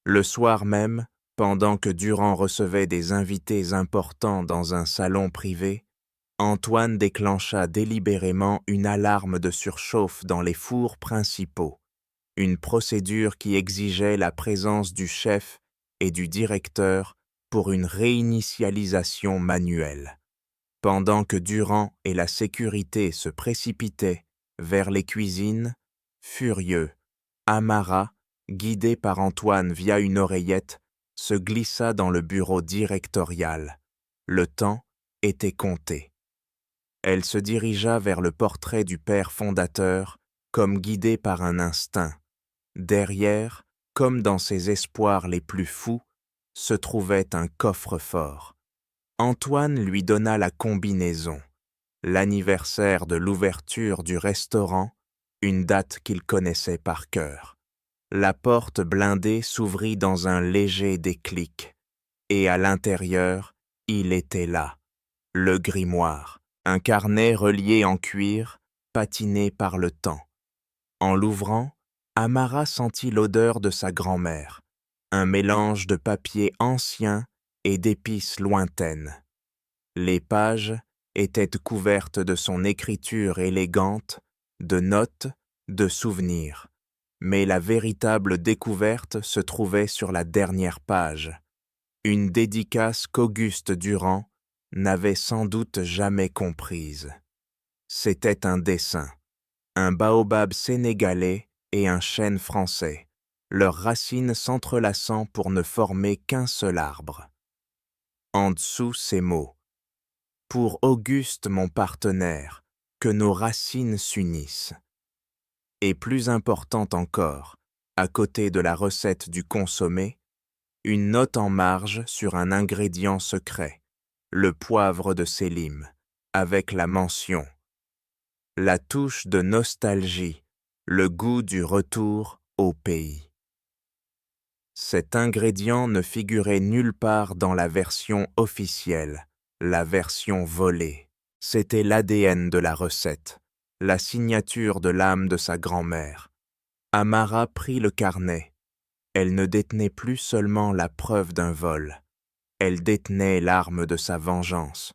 Le soir même, pendant que Durand recevait des invités importants dans un salon privé, Antoine déclencha délibérément une alarme de surchauffe dans les fours principaux, une procédure qui exigeait la présence du chef et du directeur pour une réinitialisation manuelle. Pendant que Durand et la sécurité se précipitaient vers les cuisines, furieux, Amara, guidé par Antoine via une oreillette, se glissa dans le bureau directorial. Le temps était compté. Elle se dirigea vers le portrait du père fondateur, comme guidée par un instinct. Derrière, comme dans ses espoirs les plus fous, se trouvait un coffre-fort. Antoine lui donna la combinaison, l'anniversaire de l'ouverture du restaurant, une date qu'il connaissait par cœur. La porte blindée s'ouvrit dans un léger déclic, et à l'intérieur, il était là, le grimoire, un carnet relié en cuir, patiné par le temps. En l'ouvrant, Amara sentit l'odeur de sa grand-mère, un mélange de papier ancien et d'épices lointaines. Les pages étaient couvertes de son écriture élégante, de notes, de souvenirs. Mais la véritable découverte se trouvait sur la dernière page. Une dédicace qu'Auguste Durand n'avait sans doute jamais comprise. C'était un dessin, un baobab sénégalais et un chêne français, leurs racines s'entrelaçant pour ne former qu'un seul arbre. En dessous, ces mots. « Pour Auguste, mon partenaire, que nos racines s'unissent. » Et plus important encore, à côté de la recette du consommé, une note en marge sur un ingrédient secret, le poivre de Sélim, avec la mention « La touche de nostalgie, le goût du retour au pays ». Cet ingrédient ne figurait nulle part dans la version officielle, la version volée. C'était l'ADN de la recette, la signature de l'âme de sa grand-mère. Amara prit le carnet. Elle ne détenait plus seulement la preuve d'un vol. Elle détenait l'arme de sa vengeance.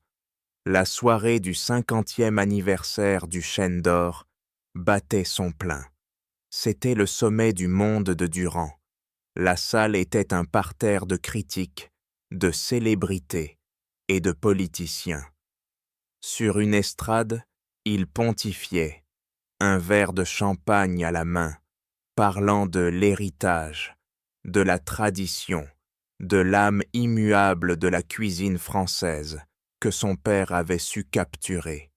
La soirée du 50e anniversaire du Chêne d'Or battait son plein. C'était le sommet du monde de Durand. La salle était un parterre de critiques, de célébrités et de politiciens. Sur une estrade, il pontifiait, un verre de champagne à la main, parlant de l'héritage, de la tradition, de l'âme immuable de la cuisine française que son père avait su capturer.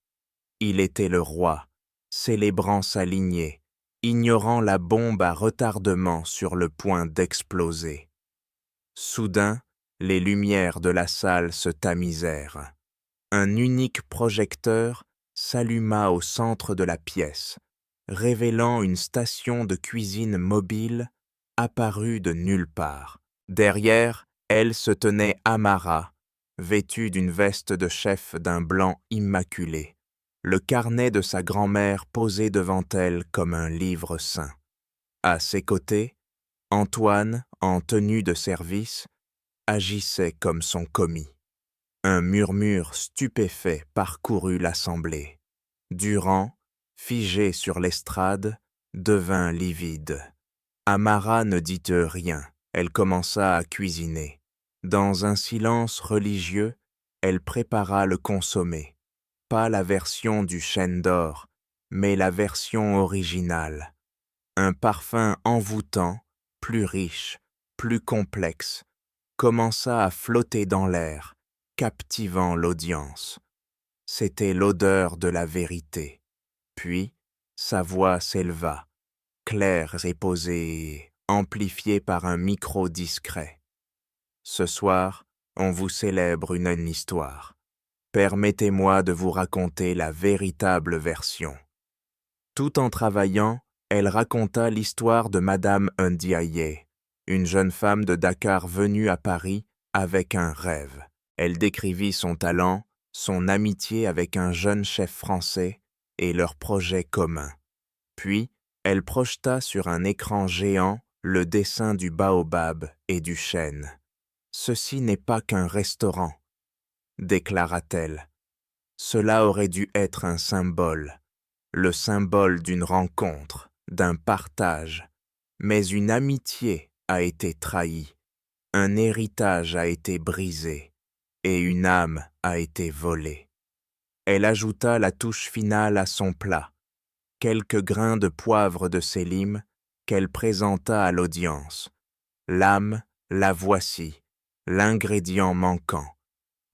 Il était le roi, célébrant sa lignée, ignorant la bombe à retardement sur le point d'exploser. Soudain, les lumières de la salle se tamisèrent. Un unique projecteur s'alluma au centre de la pièce, révélant une station de cuisine mobile apparue de nulle part. Derrière, elle se tenait Amara, vêtue d'une veste de chef d'un blanc immaculé, le carnet de sa grand-mère posé devant elle comme un livre saint. À ses côtés, Antoine, en tenue de service, agissait comme son commis. Un murmure stupéfait parcourut l'assemblée. Durand, figé sur l'estrade, devint livide. Amara ne dit rien, elle commença à cuisiner. Dans un silence religieux, elle prépara le consommé. Pas la version du chêne d'or, mais la version originale. Un parfum envoûtant, plus riche, plus complexe, commença à flotter dans l'air, captivant l'audience. C'était l'odeur de la vérité. Puis, sa voix s'éleva, claire et posée, amplifiée par un micro discret. Ce soir, on vous célèbre une histoire. Permettez-moi de vous raconter la véritable version. Tout en travaillant, elle raconta l'histoire de Madame Ndiaye, une jeune femme de Dakar venue à Paris avec un rêve. Elle décrivit son talent, son amitié avec un jeune chef français et leur projet commun. Puis, elle projeta sur un écran géant le dessin du baobab et du chêne. « Ceci n'est pas qu'un restaurant, » déclara-t-elle. « Cela aurait dû être un symbole, le symbole d'une rencontre, d'un partage, mais une amitié a été trahie, un héritage a été brisé et une âme a été volée. » Elle ajouta la touche finale à son plat, quelques grains de poivre de Sélim qu'elle présenta à l'audience. L'âme, la voici, l'ingrédient manquant,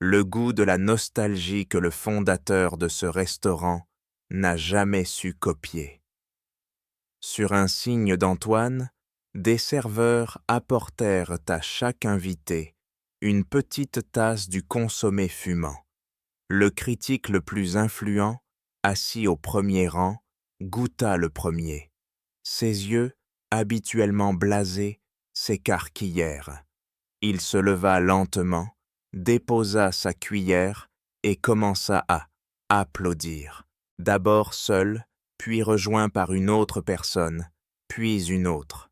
le goût de la nostalgie que le fondateur de ce restaurant n'a jamais su copier. Sur un signe d'Antoine, des serveurs apportèrent à chaque invité une petite tasse du consommé fumant. Le critique le plus influent, assis au premier rang, goûta le premier. Ses yeux, habituellement blasés, s'écarquillèrent. Il se leva lentement, déposa sa cuillère et commença à applaudir. D'abord seul, puis rejoint par une autre personne, puis une autre.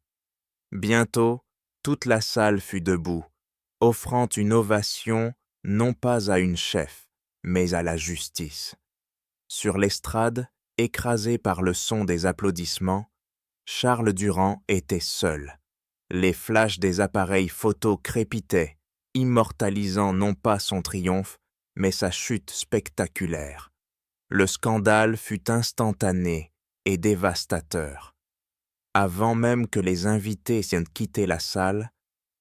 Bientôt, toute la salle fut debout, offrant une ovation non pas à une chef, mais à la justice. Sur l'estrade, écrasé par le son des applaudissements, Charles Durand était seul. Les flashs des appareils photo crépitaient, immortalisant non pas son triomphe, mais sa chute spectaculaire. Le scandale fut instantané et dévastateur. Avant même que les invités aient quitté la salle,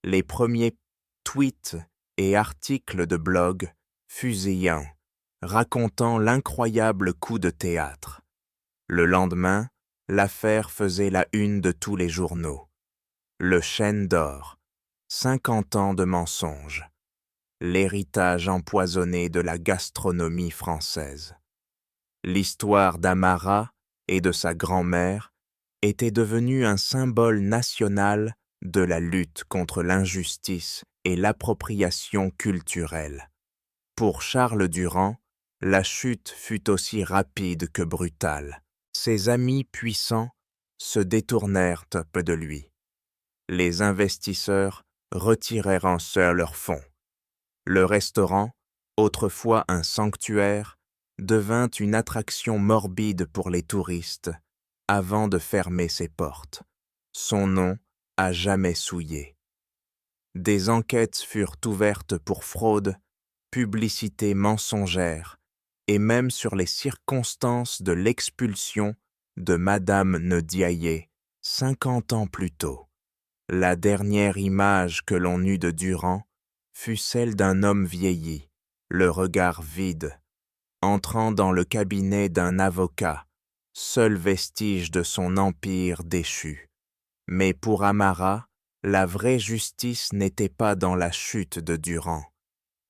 les premiers tweets et articles de blog fusillants, racontant l'incroyable coup de théâtre. Le lendemain, l'affaire faisait la une de tous les journaux. Le chêne d'or, 50 ans de mensonges, l'héritage empoisonné de la gastronomie française. L'histoire d'Amara et de sa grand-mère était devenue un symbole national de la lutte contre l'injustice et l'appropriation culturelle. Pour Charles Durand, la chute fut aussi rapide que brutale. Ses amis puissants se détournèrent un peu de lui. Les investisseurs retirèrent en seuil leurs fonds. Le restaurant, autrefois un sanctuaire, devint une attraction morbide pour les touristes avant de fermer ses portes. Son nom à jamais souillé. Des enquêtes furent ouvertes pour fraude, publicité mensongère et même sur les circonstances de l'expulsion de Madame Ndiaye 50 ans plus tôt. La dernière image que l'on eut de Durand fut celle d'un homme vieilli, le regard vide, entrant dans le cabinet d'un avocat, seul vestige de son empire déchu. Mais pour Amara, la vraie justice n'était pas dans la chute de Durand.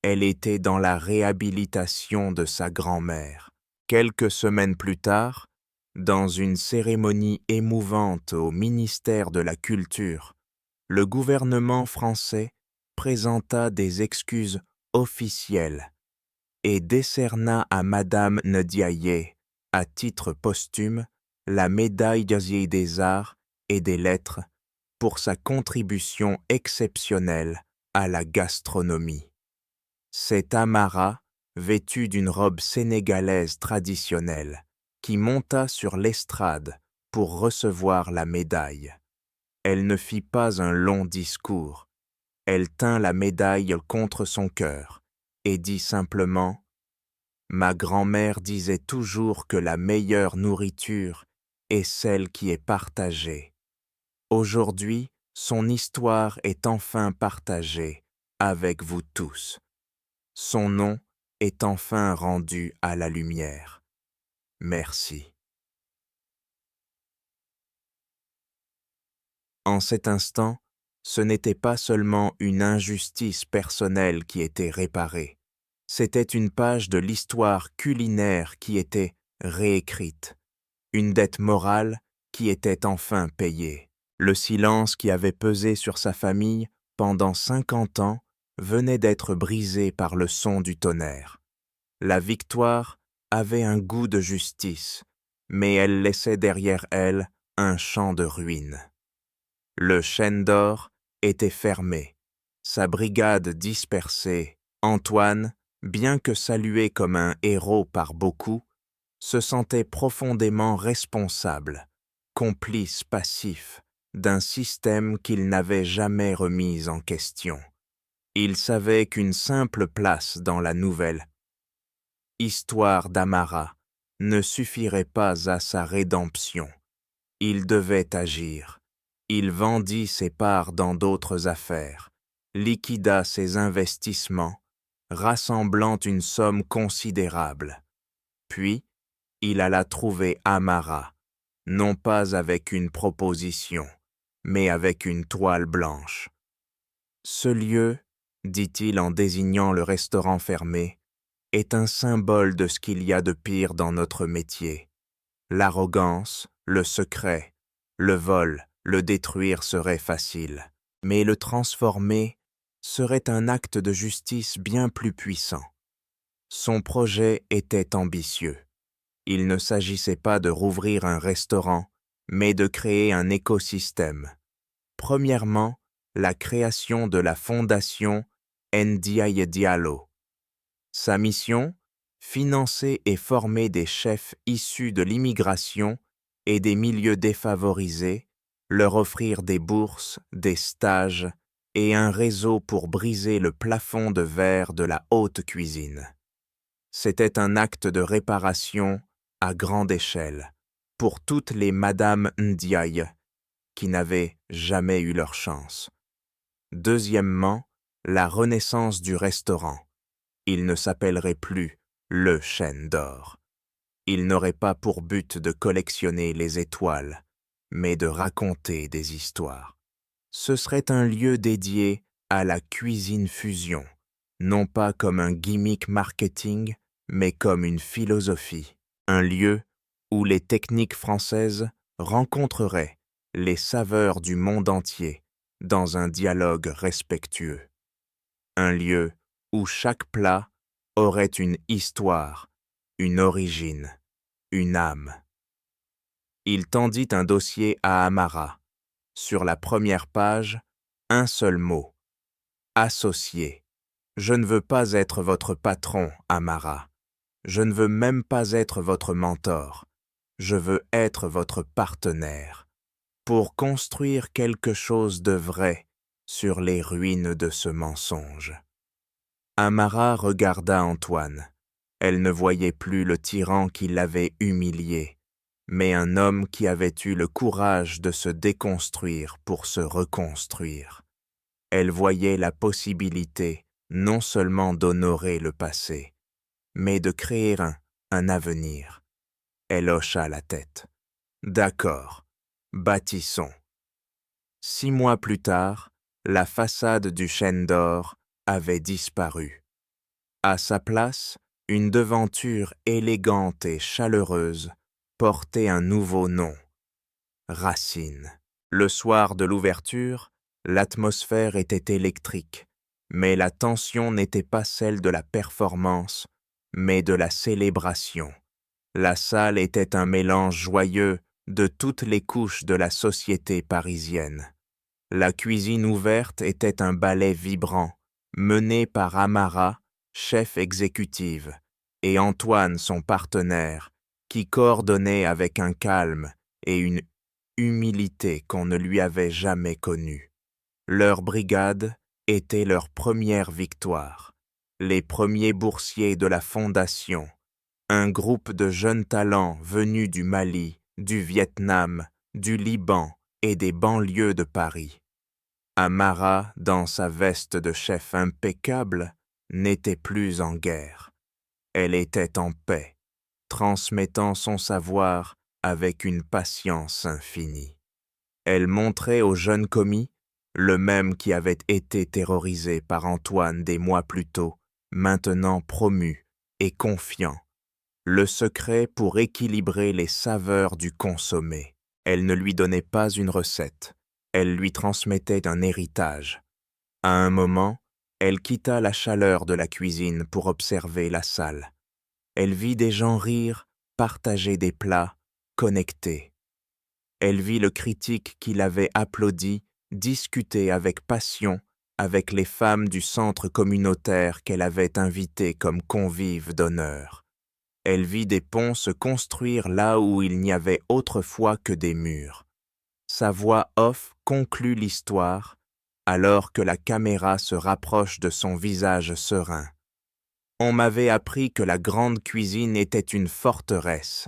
Elle était dans la réhabilitation de sa grand-mère. Quelques semaines plus tard, dans une cérémonie émouvante au ministère de la Culture, le gouvernement français présenta des excuses officielles et décerna à Madame Ndiaye, à titre posthume, la médaille des Arts et des Lettres pour sa contribution exceptionnelle à la gastronomie. C'est Amara, vêtue d'une robe sénégalaise traditionnelle, qui monta sur l'estrade pour recevoir la médaille. Elle ne fit pas un long discours. Elle tint la médaille contre son cœur et dit simplement « Ma grand-mère disait toujours que la meilleure nourriture est celle qui est partagée. Aujourd'hui, son histoire est enfin partagée avec vous tous. Son nom est enfin rendu à la lumière. Merci. » En cet instant, ce n'était pas seulement une injustice personnelle qui était réparée, c'était une page de l'histoire culinaire qui était réécrite, une dette morale qui était enfin payée. Le silence qui avait pesé sur sa famille pendant 50 ans venait d'être brisé par le son du tonnerre. La victoire avait un goût de justice, mais elle laissait derrière elle un champ de ruines. Le chêne d'or était fermé, sa brigade dispersée. Antoine, bien que salué comme un héros par beaucoup, se sentait profondément responsable, complice passif d'un système qu'il n'avait jamais remis en question. Il savait qu'une simple place dans la nouvelle histoire d'Amara ne suffirait pas à sa rédemption. Il devait agir. Il vendit ses parts dans d'autres affaires, liquida ses investissements, rassemblant une somme considérable. Puis, il alla trouver Amara, non pas avec une proposition, mais avec une toile blanche. « Ce lieu, dit-il en désignant le restaurant fermé, est un symbole de ce qu'il y a de pire dans notre métier. L'arrogance, le secret, le vol, le détruire serait facile, mais le transformer serait un acte de justice bien plus puissant. » Son projet était ambitieux. Il ne s'agissait pas de rouvrir un restaurant, mais de créer un écosystème. Premièrement, la création de la fondation Ndiaye Diallo. Sa mission, financer et former des chefs issus de l'immigration et des milieux défavorisés, leur offrir des bourses, des stages et un réseau pour briser le plafond de verre de la haute cuisine. C'était un acte de réparation à grande échelle pour toutes les Madame Ndiaye qui n'avaient jamais eu leur chance. Deuxièmement, la renaissance du restaurant. Il ne s'appellerait plus le Chêne d'Or. Il n'aurait pas pour but de collectionner les étoiles, mais de raconter des histoires. Ce serait un lieu dédié à la cuisine fusion, non pas comme un gimmick marketing, mais comme une philosophie. Un lieu où les techniques françaises rencontreraient les saveurs du monde entier dans un dialogue respectueux. Un lieu où chaque plat aurait une histoire, une origine, une âme. Il tendit un dossier à Amara. Sur la première page, un seul mot. Associé. Je ne veux pas être votre patron, Amara. Je ne veux même pas être votre mentor. Je veux être votre partenaire. Pour construire quelque chose de vrai sur les ruines de ce mensonge. Amara regarda Antoine. Elle ne voyait plus le tyran qui l'avait humiliée, mais un homme qui avait eu le courage de se déconstruire pour se reconstruire. Elle voyait la possibilité non seulement d'honorer le passé, mais de créer un avenir. Elle hocha la tête. D'accord, bâtissons. 6 mois plus tard, la façade du Chêne d'Or avait disparu. À sa place, une devanture élégante et chaleureuse portait un nouveau nom, Racine. Le soir de l'ouverture, l'atmosphère était électrique, mais la tension n'était pas celle de la performance, mais de la célébration. La salle était un mélange joyeux de toutes les couches de la société parisienne. La cuisine ouverte était un ballet vibrant, mené par Amara, chef exécutive, et Antoine, son partenaire, qui coordonnait avec un calme et une humilité qu'on ne lui avait jamais connue. Leur brigade était leur première victoire. Les premiers boursiers de la Fondation, un groupe de jeunes talents venus du Mali, du Vietnam, du Liban et des banlieues de Paris. Amara, dans sa veste de chef impeccable, n'était plus en guerre. Elle était en paix, transmettant son savoir avec une patience infinie. Elle montrait au jeune commis, le même qui avait été terrorisé par Antoine des mois plus tôt, maintenant promu et confiant, le secret pour équilibrer les saveurs du consommé. Elle ne lui donnait pas une recette, elle lui transmettait un héritage. À un moment, elle quitta la chaleur de la cuisine pour observer la salle. Elle vit des gens rire, partager des plats, connecter. Elle vit le critique qui l'avait applaudi discuter avec passion avec les femmes du centre communautaire qu'elle avait invitées comme convives d'honneur. Elle vit des ponts se construire là où il n'y avait autrefois que des murs. Sa voix off conclut l'histoire, alors que la caméra se rapproche de son visage serein. On m'avait appris que la grande cuisine était une forteresse,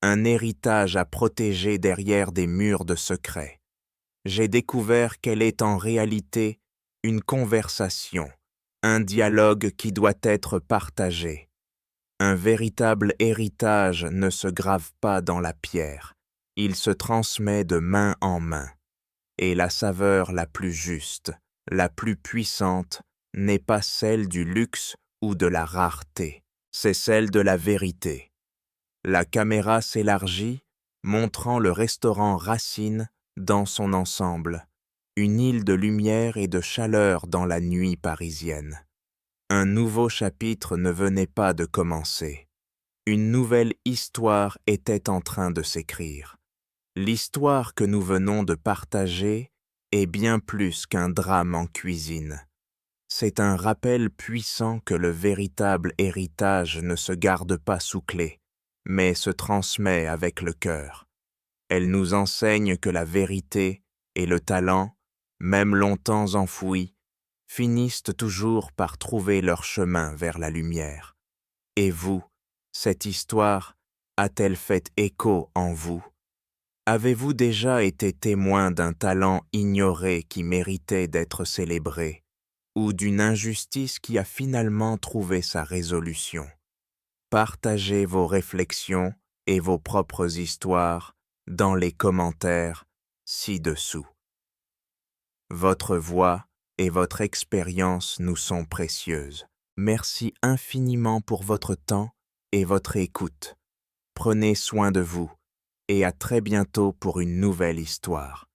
un héritage à protéger derrière des murs de secret. J'ai découvert qu'elle est en réalité une conversation, un dialogue qui doit être partagé. Un véritable héritage ne se grave pas dans la pierre, il se transmet de main en main. Et la saveur la plus juste, la plus puissante, n'est pas celle du luxe ou de la rareté, c'est celle de la vérité. La caméra s'élargit, montrant le restaurant Racine dans son ensemble, une île de lumière et de chaleur dans la nuit parisienne. Un nouveau chapitre ne venait pas de commencer. Une nouvelle histoire était en train de s'écrire. L'histoire que nous venons de partager est bien plus qu'un drame en cuisine. C'est un rappel puissant que le véritable héritage ne se garde pas sous clé, mais se transmet avec le cœur. Elle nous enseigne que la vérité et le talent, même longtemps enfouis, finissent toujours par trouver leur chemin vers la lumière. Et vous, cette histoire a-t-elle fait écho en vous? Avez-vous déjà été témoin d'un talent ignoré qui méritait d'être célébré, ou d'une injustice qui a finalement trouvé sa résolution? Partagez vos réflexions et vos propres histoires dans les commentaires ci-dessous. Votre voix et votre expérience nous sont précieuses. Merci infiniment pour votre temps et votre écoute. Prenez soin de vous et à très bientôt pour une nouvelle histoire.